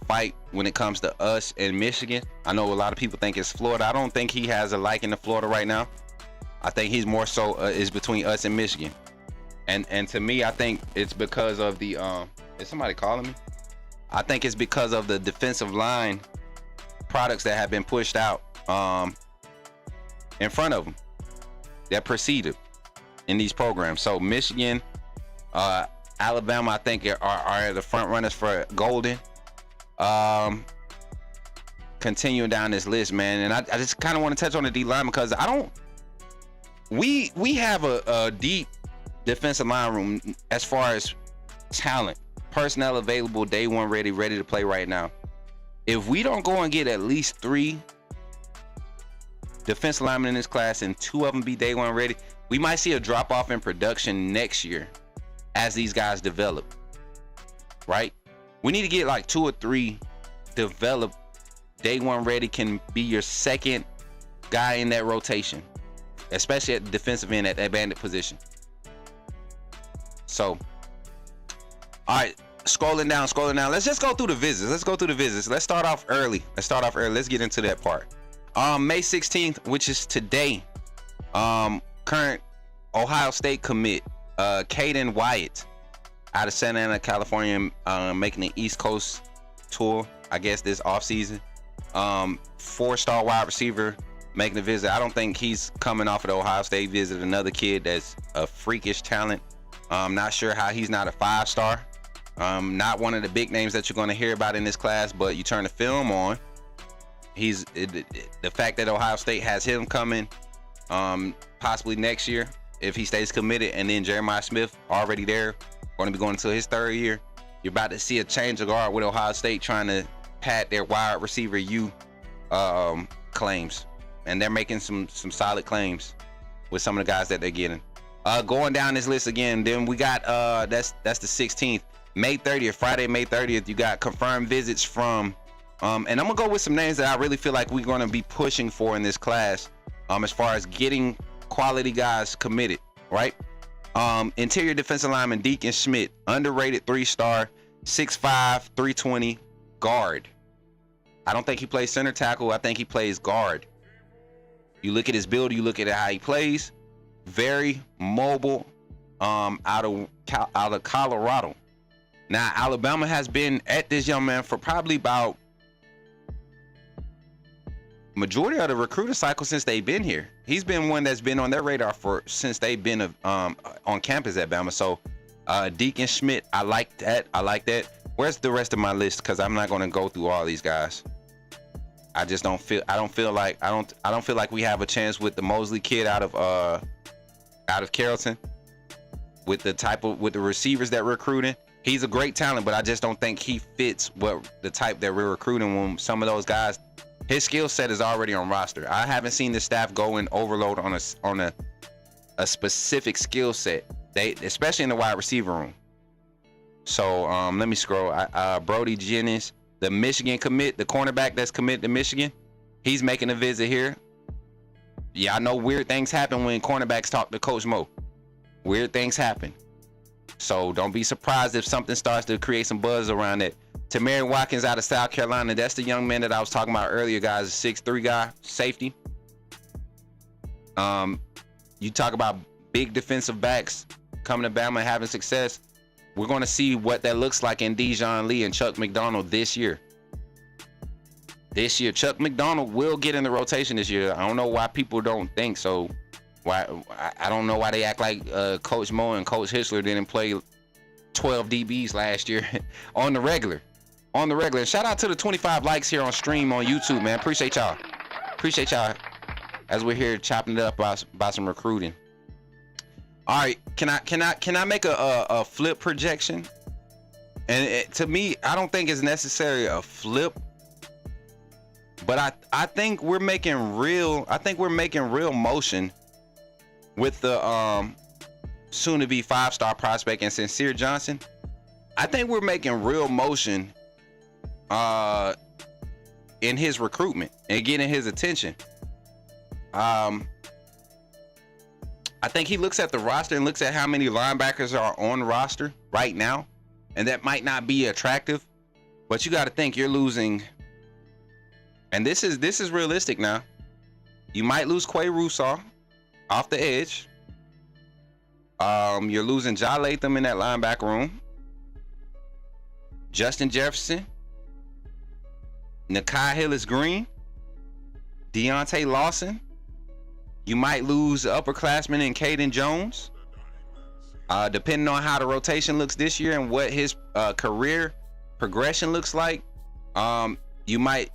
fight when it comes to us in Michigan. I know a lot of people think it's Florida. I don't think he has a liking to Florida right now. I think he's more so is between us and Michigan. And to me, I think it's because of the is somebody calling me? I think it's because of the defensive line products that have been pushed out in front of them that preceded in these programs. So Michigan, Alabama, I think are the front runners for Golden. Continuing down this list, man, and I just kind of want to touch on the D line because we have a deep defensive line room as far as talent, personnel available, day one ready to play right now. If we don't go and get at least 3 defensive linemen in this class and 2 of them be day one ready, we might see a drop off in production next year as these guys develop, right? We need to get like 2 or 3 developed, day one ready, can be your second guy in that rotation, especially at the defensive end at that bandit position. So, all right, scrolling down. Let's just go through the visits. Let's start off early. Let's get into that part. May 16th, which is today, current Ohio State commit, Caden Wyatt, out of Santa Ana, California, making the East Coast tour, I guess, this offseason. 4-star wide receiver making the visit. I don't think he's coming off of the Ohio State visit. Another kid that's a freakish talent. I'm not sure how he's not a 5-star. Not one of the big names that you're going to hear about in this class, but you turn the film on, the fact that Ohio State has him coming possibly next year if he stays committed, and then Jeremiah Smith already there, going to be going into his 3rd year. You're about to see a change of guard with Ohio State trying to pad their wide receiver claims, and they're making some solid claims with some of the guys that they're getting. Going down this list again, then we got that's the 16th. May 30th, Friday, May 30th, you got confirmed visits from and I'm gonna go with some names that I really feel like we're gonna be pushing for in this class, as far as getting quality guys committed, right? Interior defensive lineman Deacon Schmidt, underrated 3-star, 6'5", 320 guard. I don't think he plays center tackle. I think he plays guard. You look at his build, you look at how he plays, very mobile, out of Colorado. Now, Alabama has been at this young man for probably about majority of the recruiter cycle since they've been here. He's been one that's been on their radar since they've been on campus at Bama. So Deacon Schmidt, I like that. Where's the rest of my list? Because I'm not going to go through all these guys. I don't feel like we have a chance with the Mosley kid out of Carrollton, with the receivers that we're recruiting. He's a great talent, but I just don't think he fits the type that we're recruiting. When some of those guys, his skill set is already on roster. I haven't seen the staff go and overload on a specific skill set. Especially in the wide receiver room. So let me scroll. Brody Jennings, the Michigan commit, the cornerback that's committed to Michigan, he's making a visit here. Yeah, I know weird things happen when cornerbacks talk to Coach Mo. Weird things happen. So don't be surprised if something starts to create some buzz around it. Tamari Watkins out of South Carolina. That's the young man that I was talking about earlier, guys. A 6'3" guy, safety. You talk about big defensive backs coming to Bama and having success. We're going to see what that looks like in Dijon Lee and Chuck McDonald this year. This year, Chuck McDonald will get in the rotation this year. I don't know why people don't think so. I don't know why they act like Coach Mo and Coach Hitchler didn't play 12 DBs last year on the regular. And shout out to the 25 likes here on stream on YouTube, man. Appreciate y'all as we're here chopping it up about some recruiting. All right, can I make a flip projection? And to me, I don't think it's necessarily a flip, but I think we're making real motion with the soon to be 5-star prospect and Sincere Johnson. I think we're making real motion in his recruitment and getting his attention. I think he looks at the roster and looks at how many linebackers are on roster right now, and that might not be attractive, but you got to think you're losing, and this is realistic now. You might lose Quay Russaw off the edge. You're losing Ja Latham in that linebacker room. Justin Jefferson, Nakai Hillis-Green, Deontay Lawson. You might lose upperclassmen in Caden Jones. Depending on how the rotation looks this year and what his career progression looks like, you might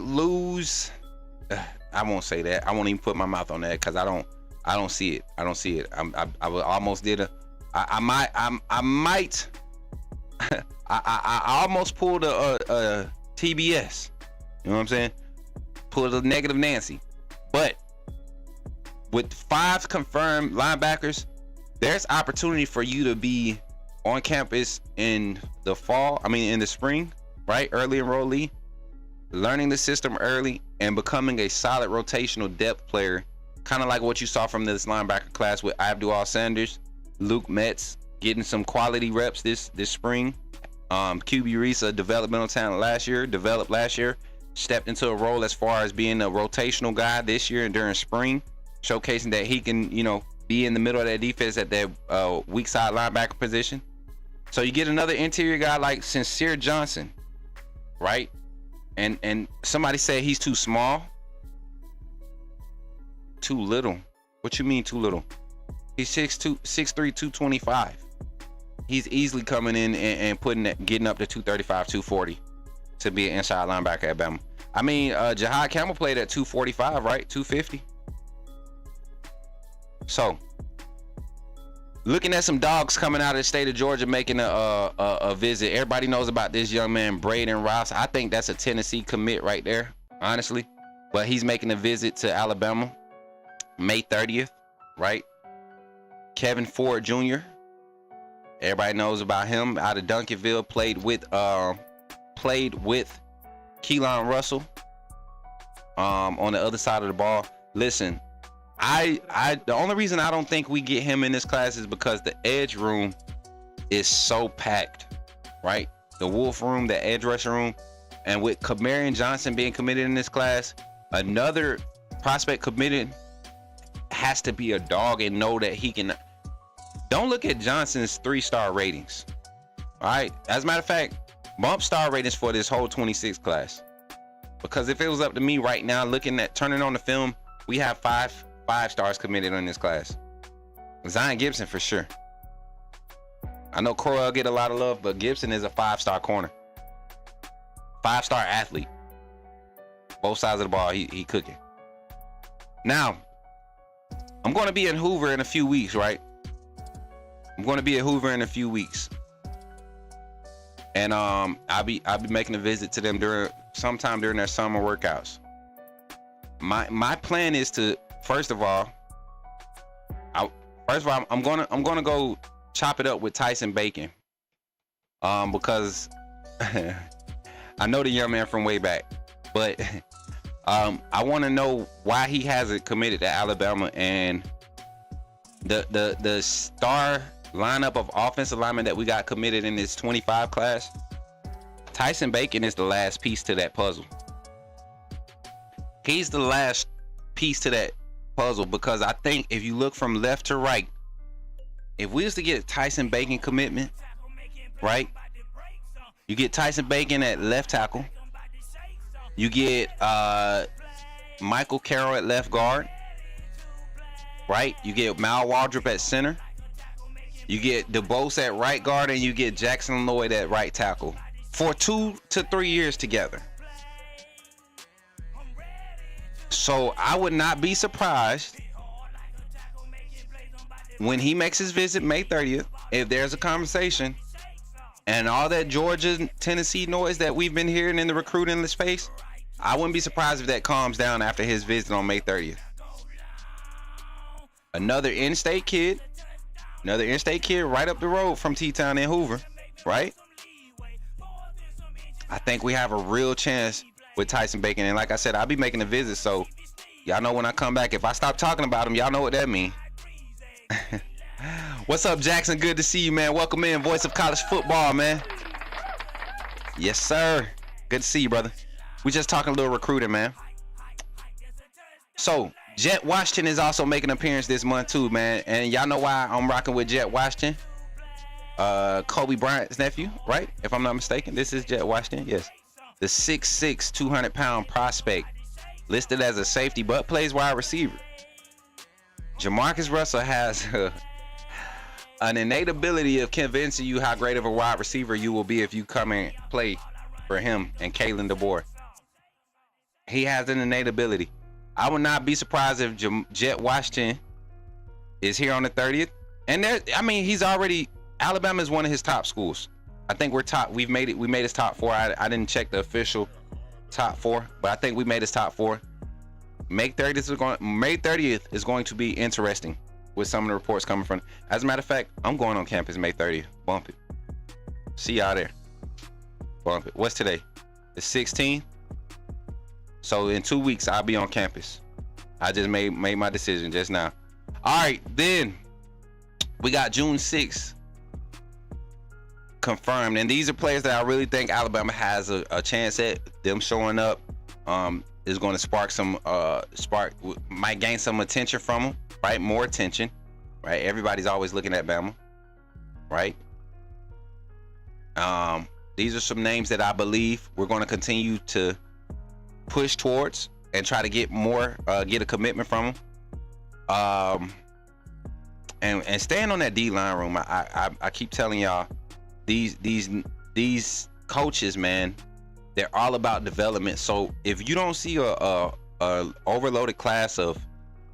lose. I won't say that. I won't even put my mouth on that because I don't see it. I almost did a. I might. I almost pulled a TBS. You know what I'm saying? Pulled a negative Nancy, but with 5 confirmed linebackers, there's opportunity for you to be on campus in the fall. In the spring, right? Early enrollee, learning the system early and becoming a solid rotational depth player, kind of like what you saw from this linebacker class with Abdul Sanders, Luke Metz, getting some quality reps this spring. QB Reese, a developmental talent developed last year, stepped into a role as far as being a rotational guy this year and during spring, showcasing that he can, be in the middle of that defense at that weak side linebacker position. So you get another interior guy like Sincere Johnson, right? And somebody said he's too small. Too little. What you mean too little? He's 6'2", 6'3", 225. He's easily coming in and getting up to 235, 240 to be an inside linebacker at Bama. Jahad Campbell played at 245, right? 250. So, looking at some dogs coming out of the state of Georgia making a visit. Everybody knows about this young man, Braden Rouse. I think that's a Tennessee commit right there, honestly. But he's making a visit to Alabama May 30th, right? Kevin Ford Jr. Everybody knows about him out of Duncanville. Played with Keelan Russell on the other side of the ball. Listen, the only reason I don't think we get him in this class is because the edge room is so packed, right? The Wolf room, the edge rusher room, and with Kamarion Johnson being committed in this class, another prospect committed has to be a dog and know that he can. Don't look at Johnson's 3-star ratings. All right. As a matter of fact, bump star ratings for this whole 26 class. Because if it was up to me right now, turning on the film, we have five stars committed in this class. Zion Gibson for sure. I know Corell get a lot of love, but Gibson is a 5-star corner. 5-star athlete. Both sides of the ball, he cooking. Now, I'm going to be in Hoover in a few weeks, right? I'm going to be at Hoover in a few weeks. And I'll be making a visit to them sometime during their summer workouts. My plan is to first of all, I'm gonna go chop it up with Tyson Bacon. Because I know the young man from way back, but I want to know why he hasn't committed to Alabama, and the star lineup of offensive linemen that we got committed in this 25 class. Tyson Bacon is the last piece to that puzzle. He's the last piece to puzzled because I think if you look from left to right, if we was to get a Tyson Bacon commitment, right? You get Tyson Bacon at left tackle. You get Michael Carroll at left guard, right? You get Mal Waldrop at center. You get DeBose at right guard, and you get Jackson Lloyd at right tackle for 2 to 3 years together. So I would not be surprised when he makes his visit May 30th, if there's a conversation and all that Georgia, Tennessee noise that we've been hearing in the recruiting space, I wouldn't be surprised if that calms down after his visit on May 30th. Another in-state kid right up the road from T-Town in Hoover, right? I think we have a real chance with Tyson Bacon. And like I said, I'll be making a visit, so y'all know when I come back, if I stop talking about him, y'all know what that means. What's up, Jackson? Good to see you, man. Welcome in, voice of college football, man. Yes, sir. Good to see you, brother. We just talking a little recruiting, man. So, Jet Washington is also making an appearance this month too, man. And y'all know why I'm rocking with Jet Washington. Kobe Bryant's nephew, right? If I'm not mistaken, this is Jet Washington. Yes. The 6'6", 200-pound prospect, listed as a safety, but plays wide receiver. Jamarcus Russell has an innate ability of convincing you how great of a wide receiver you will be if you come and play for him and Kalen DeBoer. He has an innate ability. I would not be surprised if Jet Washington is here on the 30th. And there, I mean, he's already, Alabama is one of his top schools. I think we're top. We made his top 4. I didn't check the official top 4, but I think we made his top 4. May 30th is going to be interesting with some of the reports coming from. As a matter of fact, I'm going on campus May 30th. Bump it. See y'all there. Bump it. What's today? The 16th. So in 2 weeks, I'll be on campus. I just made my decision just now. All right, then we got June 6th confirmed, and these are players that I really think Alabama has a chance at. Them showing up is going to might gain some attention from them, right? More attention, right? Everybody's always looking at Bama, right? These are some names that I believe we're going to continue to push towards and try to get a commitment from them. And staying on that D-line room, I keep telling y'all, these coaches, man, they're all about development. So if you don't see a overloaded class of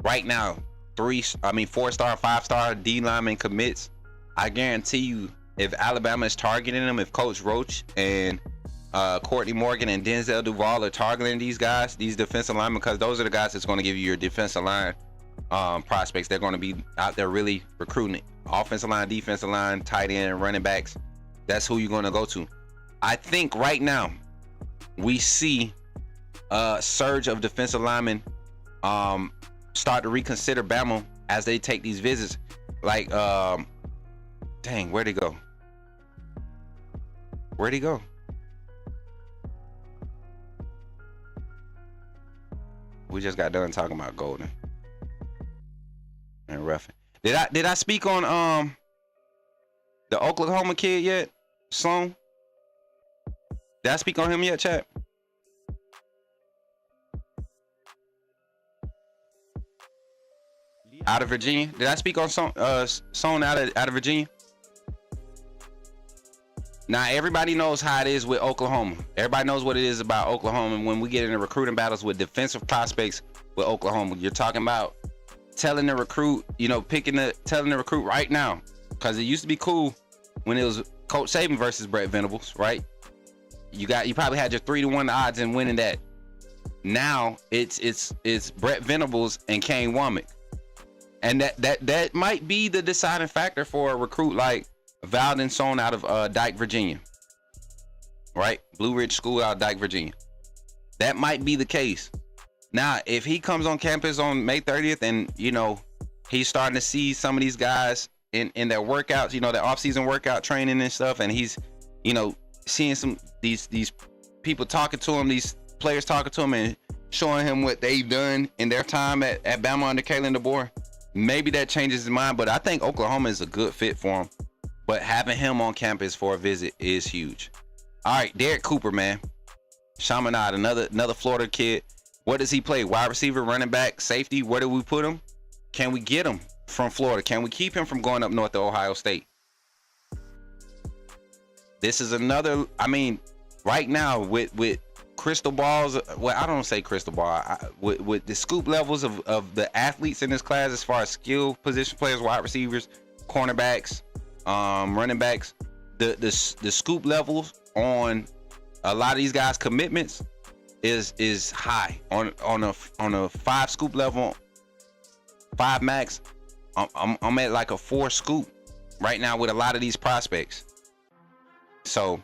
right now 4-star, 5-star D lineman commits, I guarantee you, if Alabama is targeting them, if Coach Roach and Courtney Morgan and Denzel Duval are targeting these guys, these defensive linemen, because those are the guys that's going to give you your defensive line prospects. They're going to be out there really recruiting offensive line, defensive line, tight end, running backs. That's who you're going to go to. I think right now we see a surge of defensive linemen start to reconsider Bama as they take these visits. Like, dang, where'd he go? Where'd he go? We just got done talking about Golden and Ruffin. Did I speak on the Oklahoma kid yet? Sloan? Did I speak on him yet, chat? Out of Virginia? Did I speak on Sloan out of Virginia? Now, everybody knows how it is with Oklahoma. Everybody knows what it is about Oklahoma when we get into recruiting battles with defensive prospects with Oklahoma. You're talking about telling the recruit, telling the recruit right now, because it used to be cool when it was Coach Saban versus Brett Venables, right? You probably had your 3-1 odds in winning that. Now it's Brett Venables and Kane Womack, and that might be the deciding factor for a recruit like Valdon Sohn out of Dyke, Virginia, right? Blue Ridge School out of Dyke, Virginia. That might be the case. Now, if he comes on campus on May 30th and, he's starting to see some of these guys in their workouts, their off-season workout training and stuff, and he's, seeing some these people talking to him, these players talking to him and showing him what they've done in their time at Bama under Kalen DeBoer, maybe that changes his mind. But I think Oklahoma is a good fit for him. But having him on campus for a visit is huge. All right, Derek Cooper, man. Chaminade, another Florida kid. What does he play? Wide receiver, running back, safety? Where do we put him? Can we get him from Florida? Can we keep him from going up north to Ohio State? This is another, I mean, right now with crystal balls, well, I don't say crystal ball, with the scoop levels of the athletes in this class as far as skill position players, wide receivers, cornerbacks, running backs, the scoop levels on a lot of these guys' commitments is high. On a 5 scoop level, 5 max, I'm at like a 4 scoop right now with a lot of these prospects. So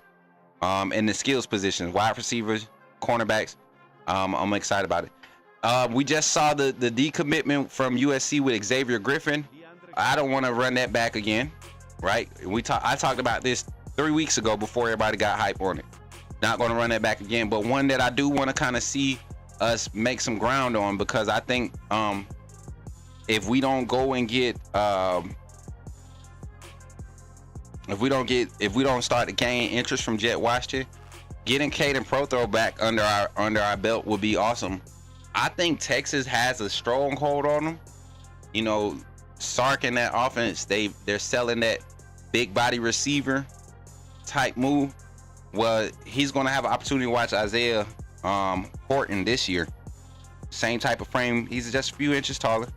in the skills positions, wide receivers, cornerbacks, I'm excited about it. We just saw the decommitment from USC with Xavier Griffin. I don't want to run that back again, right? I talked about this 3 weeks ago before everybody got hype on it. Not going to run that back again, but one that I do want to kind of see us make some ground on, because I think if we don't go and get if we don't start to gain interest from Jet Washington, getting Caden Prothro back under our belt would be awesome. I think Texas has a stronghold on them. You know, Sark in that offense, they're selling that big body receiver type move. Well, he's going to have an opportunity to watch Isaiah Horton this year. Same type of frame. He's just a few inches taller.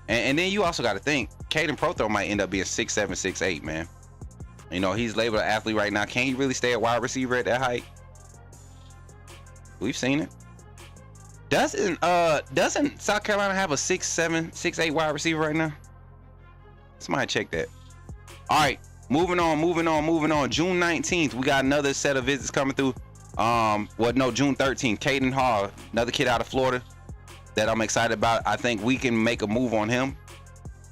And then you also got to think, Caden Prothro might end up being 6'7", 6'8", man. You know, he's labeled an athlete right now. Can he really stay a wide receiver at that height? We've seen it. Doesn't South Carolina have a 6'7", 6'8" wide receiver right now? Somebody check that. All right. Moving on. June 19th, we got another set of visits coming through. June 13th. Caden Hall, another kid out of Florida that I'm excited about. I think we can make a move on him,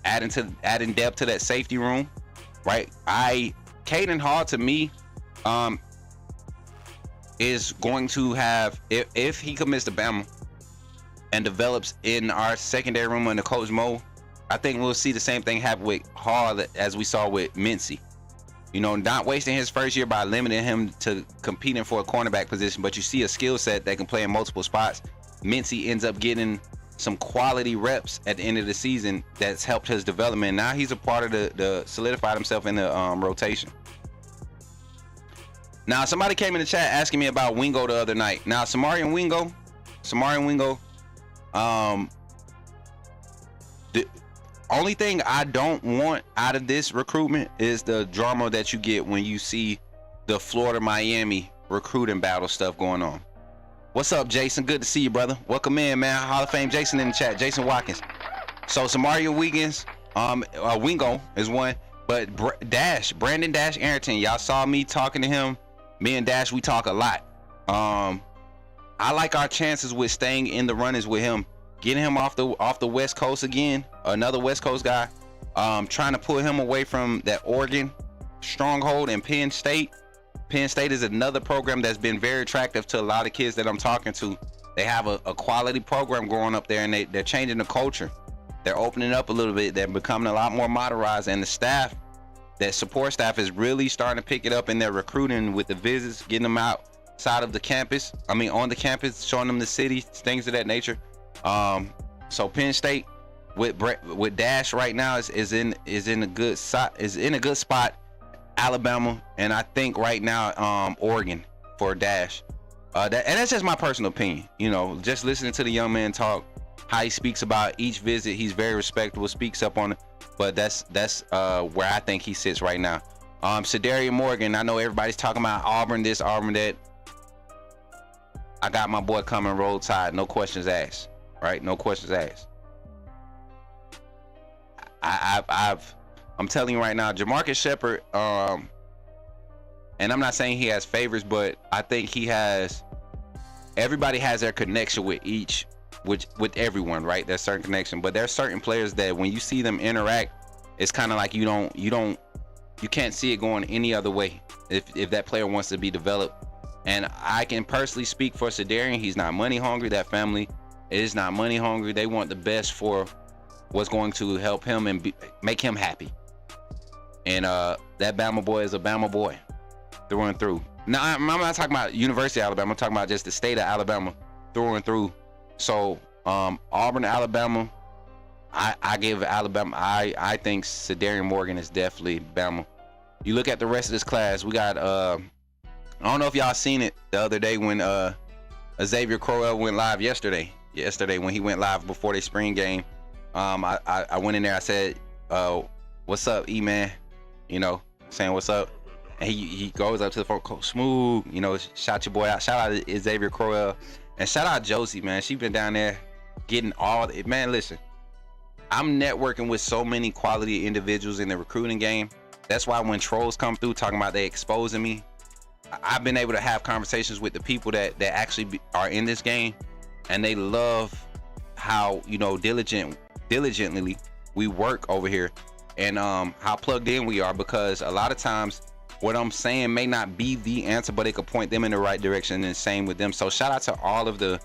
adding depth to that safety room, right? Caden Hall to me is going to have, if he commits to Bama and develops in our secondary room under Coach Mo, I think we'll see the same thing happen with Hall as we saw with Mincy. You know, not wasting his first year by limiting him to competing for a cornerback position, but you see a skill set that can play in multiple spots. Mincy ends up getting some quality reps at the end of the season that's helped his development. Now he's a part of the solidified himself in the rotation. Now, somebody came in the chat asking me about Wingo the other night. Now, Samarian Wingo, the only thing I don't want out of this recruitment is the drama that you get when you see the Florida-Miami recruiting battle stuff going on. What's up, Jason? Good to see you, brother. Welcome in, man. Hall of Fame Jason in the chat. Jason Watkins. So, Samaria Wiggins, Wingo is one, but Brandon Dash Arrington, y'all saw me talking to him. Me and Dash, we talk a lot. I like our chances with staying in the runnings with him, getting him off the West Coast again, another West Coast guy, trying to pull him away from that Oregon stronghold and Penn State. Penn State is another program that's been very attractive to a lot of kids that I'm talking to. They have a quality program growing up there, and they're changing the culture. They're opening up a little bit. They're becoming a lot more modernized, and the staff, that support staff, is really starting to pick it up in their recruiting with the visits, getting them outside of the campus. I mean, on the campus, showing them the city, things of that nature. So Penn State with Dash right now is in a good spot. Alabama, and I think right now Oregon for Dash. And that's just my personal opinion. You know, just listening to the young man talk, how he speaks about each visit, he's very respectable, speaks up on it. But that's where I think he sits right now. Sedarian Morgan, I know everybody's talking about Auburn this, Auburn that. I got my boy coming, Roll Tide, no questions asked. Right? No questions asked. I'm telling you right now, Jamarcus Shepard, and I'm not saying he has favors, but I think everybody has their connection with everyone, right? There's certain connection, but there's certain players that when you see them interact, it's kind of like you can't see it going any other way if that player wants to be developed And I can personally speak for Sedarian. He's not money hungry. That family is not money hungry. They want the best for what's going to help him and make him happy. And that Bama boy is a Bama boy through and through. Now, I'm not talking about University of Alabama. I'm talking about just the state of Alabama through and through. So Auburn, Alabama, I give Alabama. I think Sedarian Morgan is definitely Bama. You look at the rest of this class. We got I don't know if y'all seen it the other day when Xavier Crowell went live yesterday when he went live before the spring game. I went in there. I said, "What's up, E-Man?" You know, saying what's up. And he goes up to the phone, Coach Smook, you know, shout your boy out. Shout out to Xavier Crowell. And shout out Josie, man. She been down there getting all the, man, listen. I'm networking with so many quality individuals in the recruiting game. That's why when trolls come through talking about they exposing me, I've been able to have conversations with the people that actually are in this game, and they love how, you know, diligently we work over here, and how plugged in we are, because a lot of times what I'm saying may not be the answer, but it could point them in the right direction, and same with them. So shout out to all of the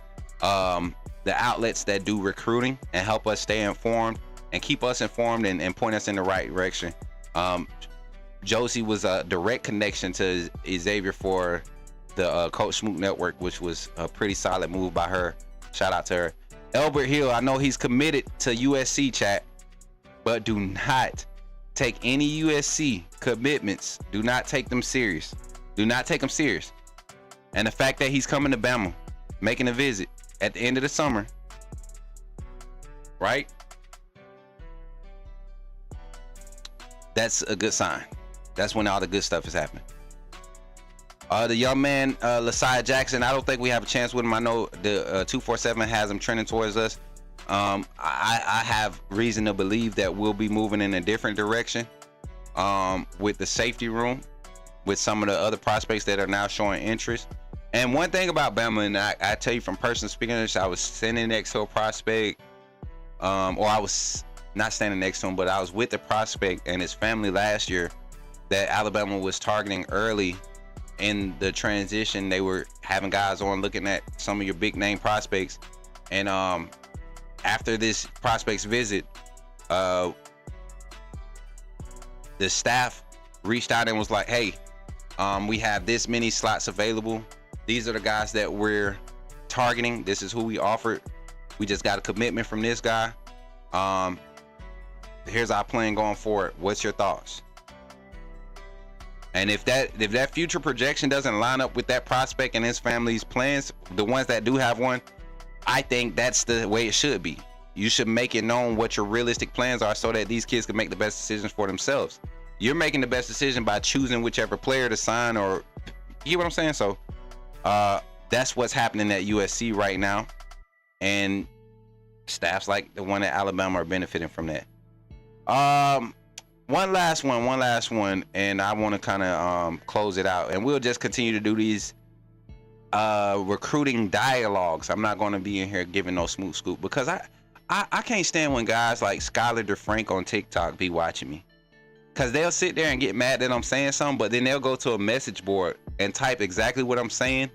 outlets that do recruiting and help us stay informed and keep us informed and point us in the right direction. Josie was a direct connection to Xavier for the Coach Smook Network, which was a pretty solid move by her. Shout out to her. Elbert Hill, I know he's committed to USC, chat, but do not take any USC commitments. Do not take them serious. Do not take them serious. And the fact that he's coming to Bama, making a visit at the end of the summer, right? That's a good sign. That's when all the good stuff is happening. The young man, Lasiah Jackson, I don't think we have a chance with him. I know the 247 has him trending towards us. I have reason to believe that we'll be moving in a different direction with the safety room, with some of the other prospects that are now showing interest. And one thing about Bama, and I tell you from personal speaking, I was standing next to a prospect, or I was not standing next to him, but I was with the prospect and his family last year that Alabama was targeting early in the transition. They were having guys on looking at some of your big name prospects, and after this prospect's visit, the staff reached out and was like, hey, we have this many slots available. These are the guys that we're targeting. This is who we offered. We just got a commitment from this guy. Here's our plan going forward. What's your thoughts? And if that future projection doesn't line up with that prospect and his family's plans, the ones that do have one, I think that's the way it should be. You should make it known what your realistic plans are so that these kids can make the best decisions for themselves. You're making the best decision by choosing whichever player to sign, or you get what I'm saying? So that's what's happening at USC right now. And staffs like the one at Alabama are benefiting from that. One last one, and I want to kind of close it out, and we'll just continue to do these recruiting dialogues. I'm not going to be in here giving no smooth scoop, because I can't stand when guys like Skylar DeFrank on TikTok be watching me, because they'll sit there and get mad that I'm saying something, but then they'll go to a message board and type exactly what I'm saying,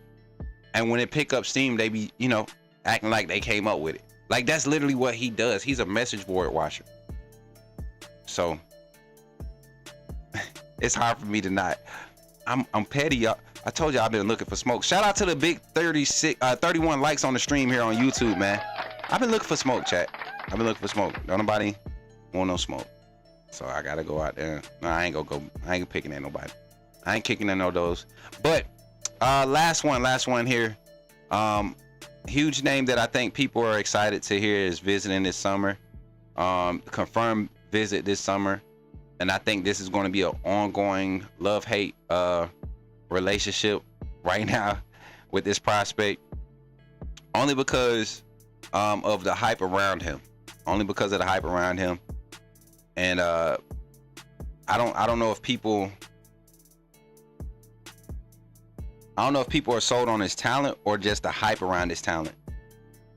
and when it pick up steam, they be, you know, acting like they came up with it. Like, that's literally what he does. He's a message board watcher. So it's hard for me to not. I'm petty, y'all. I told y'all I've been looking for smoke. Shout out to the big 31 likes on the stream here on YouTube, man. I've been looking for smoke, chat. I've been looking for smoke. Don't nobody want no smoke, so I gotta go out there. No, I ain't picking at nobody. I ain't kicking at no those. But last one here. Huge name that I think people are excited to hear is visiting this summer. Confirmed visit this summer. And I think this is going to be an ongoing love-hate relationship right now with this prospect, only because of the hype around him. And I don't know if people are sold on his talent or just the hype around his talent.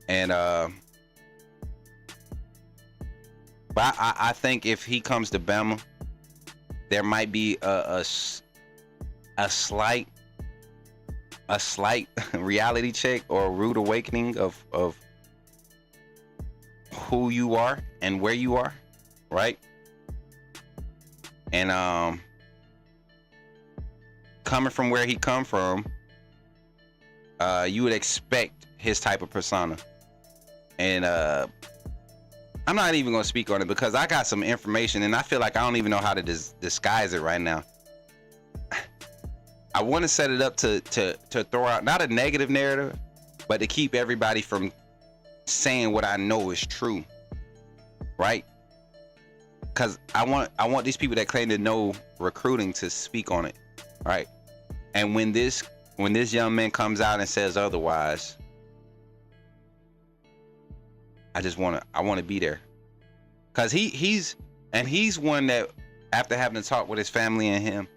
And but I think if he comes to Bama, there might be a slight a slight reality check or a rude awakening of who you are and where you are, right? And coming from where he come from, you would expect his type of persona. And I'm not even gonna speak on it because I got some information and I feel like I don't even know how to disguise it right now. I want to set it up to throw out not a negative narrative, but to keep everybody from saying what I know is true, right? Because I want these people that claim to know recruiting to speak on it, right? And when this young man comes out and says otherwise, I want to be there, because he's one that, after having to talk with his family and him,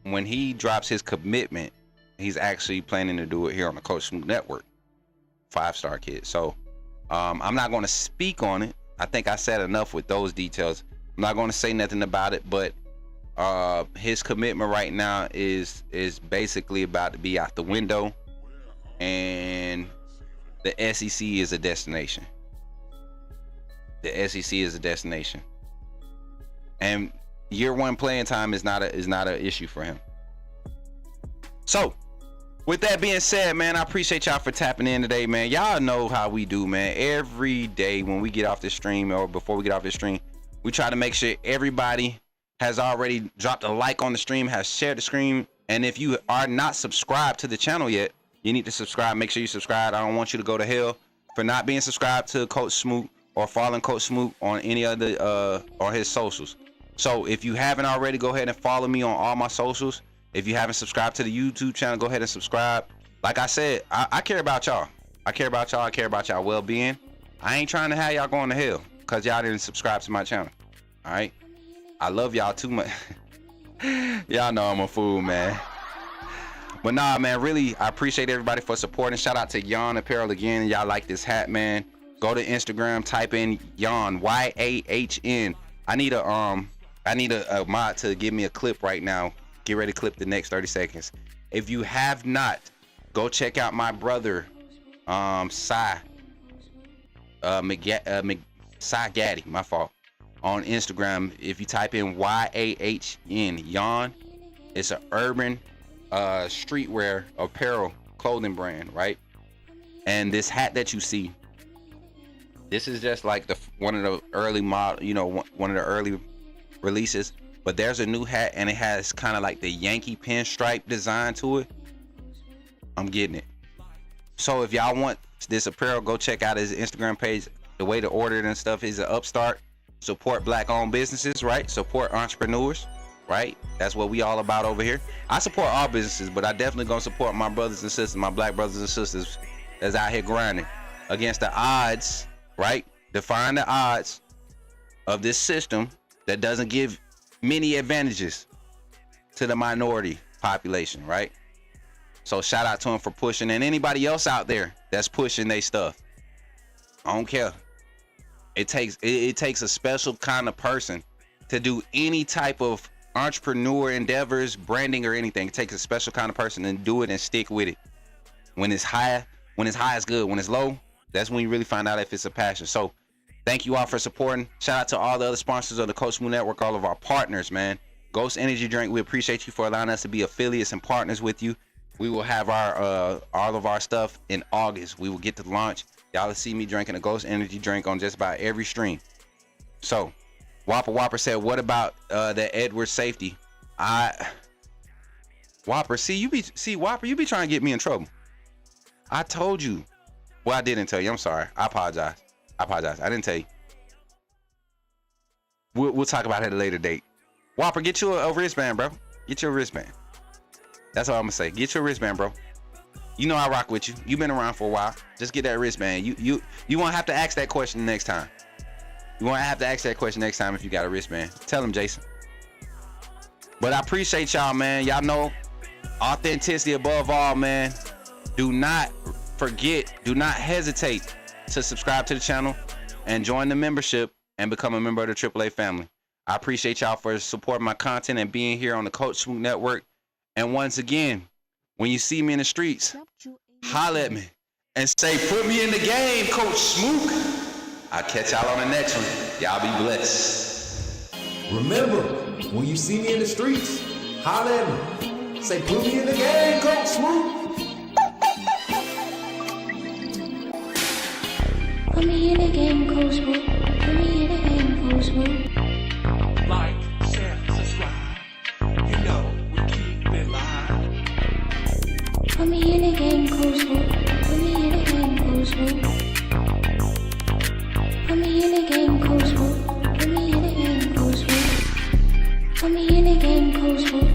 when he drops his commitment, he's actually planning to do it here on the Coach Smook Network. 5-star kid. So I'm not going to speak on it. I think I said enough with those details. I'm not going to say nothing about it, but his commitment right now is basically about to be out the window, and the SEC is a destination. The SEC is a destination, and year one playing time is not an issue for him. So with that being said, man, I appreciate y'all for tapping in today, man. Y'all know how we do, man. Every day when we get off the stream, or before we get off the stream, we try to make sure everybody has already dropped a like on the stream, has shared the stream. And if you are not subscribed to the channel yet, you need to subscribe. Make sure you subscribe. I don't want you to go to hell for not being subscribed to Coach Smook or following Coach Smook on any other or his socials. So if you haven't already, go ahead and follow me on all my socials. If you haven't subscribed to the YouTube channel, go ahead and subscribe. Like I said, I care about y'all. I care about y'all. I care about y'all well-being. I ain't trying to have y'all going to hell because y'all didn't subscribe to my channel. All right? I love y'all too much. Y'all know I'm a fool, man. But nah, man, really, I appreciate everybody for supporting. Shout out to Yawn Apparel again. Y'all like this hat, man. Go to Instagram, type in Yawn, YAHN. I need a mod to give me a clip right now. Get ready to clip the next 30 seconds. If you have not, go check out my brother, Cy Gaddy, my fault, on Instagram. If you type in YAHN, Yawn, it's an urban streetwear apparel clothing brand, right? And this hat that you see, this is just like one of the early one of the early releases. But there's a new hat and it has kind of like the Yankee pinstripe design to it. I'm getting it. So if y'all want this apparel, go check out his Instagram page. The way to order it and stuff is an Upstart. Support black-owned businesses, right? Support entrepreneurs, right? That's what we all about over here. I support all businesses, but I definitely gonna support my brothers and sisters, my black brothers and sisters that's out here grinding against the odds, right? Define the odds of this system that doesn't give many advantages to the minority population, right? So shout out to him for pushing, and anybody else out there that's pushing their stuff. I don't care. It takes a special kind of person to do any type of entrepreneur endeavors, branding, or anything. It takes a special kind of person to do it and stick with it. When it's high it's good. When it's low, that's when you really find out if it's a passion. So thank you all for supporting. Shout out to all the other sponsors of the Coach Smook Network, all of our partners, man. Ghost Energy Drink, we appreciate you for allowing us to be affiliates and partners with you. We will have our all of our stuff in August. We will get to launch. Y'all will see me drinking a Ghost Energy drink on just about every stream. So Whopper said, what about the Edward safety? Whopper, Whopper, you be trying to get me in trouble. I told you. Well, I didn't tell you. I'm sorry. I apologize. I didn't tell you. We'll talk about it at a later date. Whopper, get you a wristband, bro. Get you a wristband. That's all I'm gonna say. Get you a wristband, bro. You know I rock with you. You've been around for a while. Just get that wristband. You won't have to ask that question next time. You won't have to ask that question next time if you got a wristband. Tell him, Jason. But I appreciate y'all, man. Y'all know authenticity above all, man. Do not forget, do not hesitate to subscribe to the channel and join the membership and become a member of the AAA family. I appreciate y'all for supporting my content and being here on the Coach Smook Network. And once again, when you see me in the streets, holla at me and say, put me in the game, Coach Smook. I'll catch y'all on the next one. Y'all be blessed. Remember, when you see me in the streets, holla at me. Say, put me in the game, Coach Smook. Put me in the game, Coach Smook. Put me in the game, Coach Smook. Like, share, subscribe. You know we keep it live. Put me in the game, Coach Smook. Put me in the game, Coach Smook. Put me in the game, Coach Smook. Put me in the game, Coach Smook. Put me in the game, Coach Smook.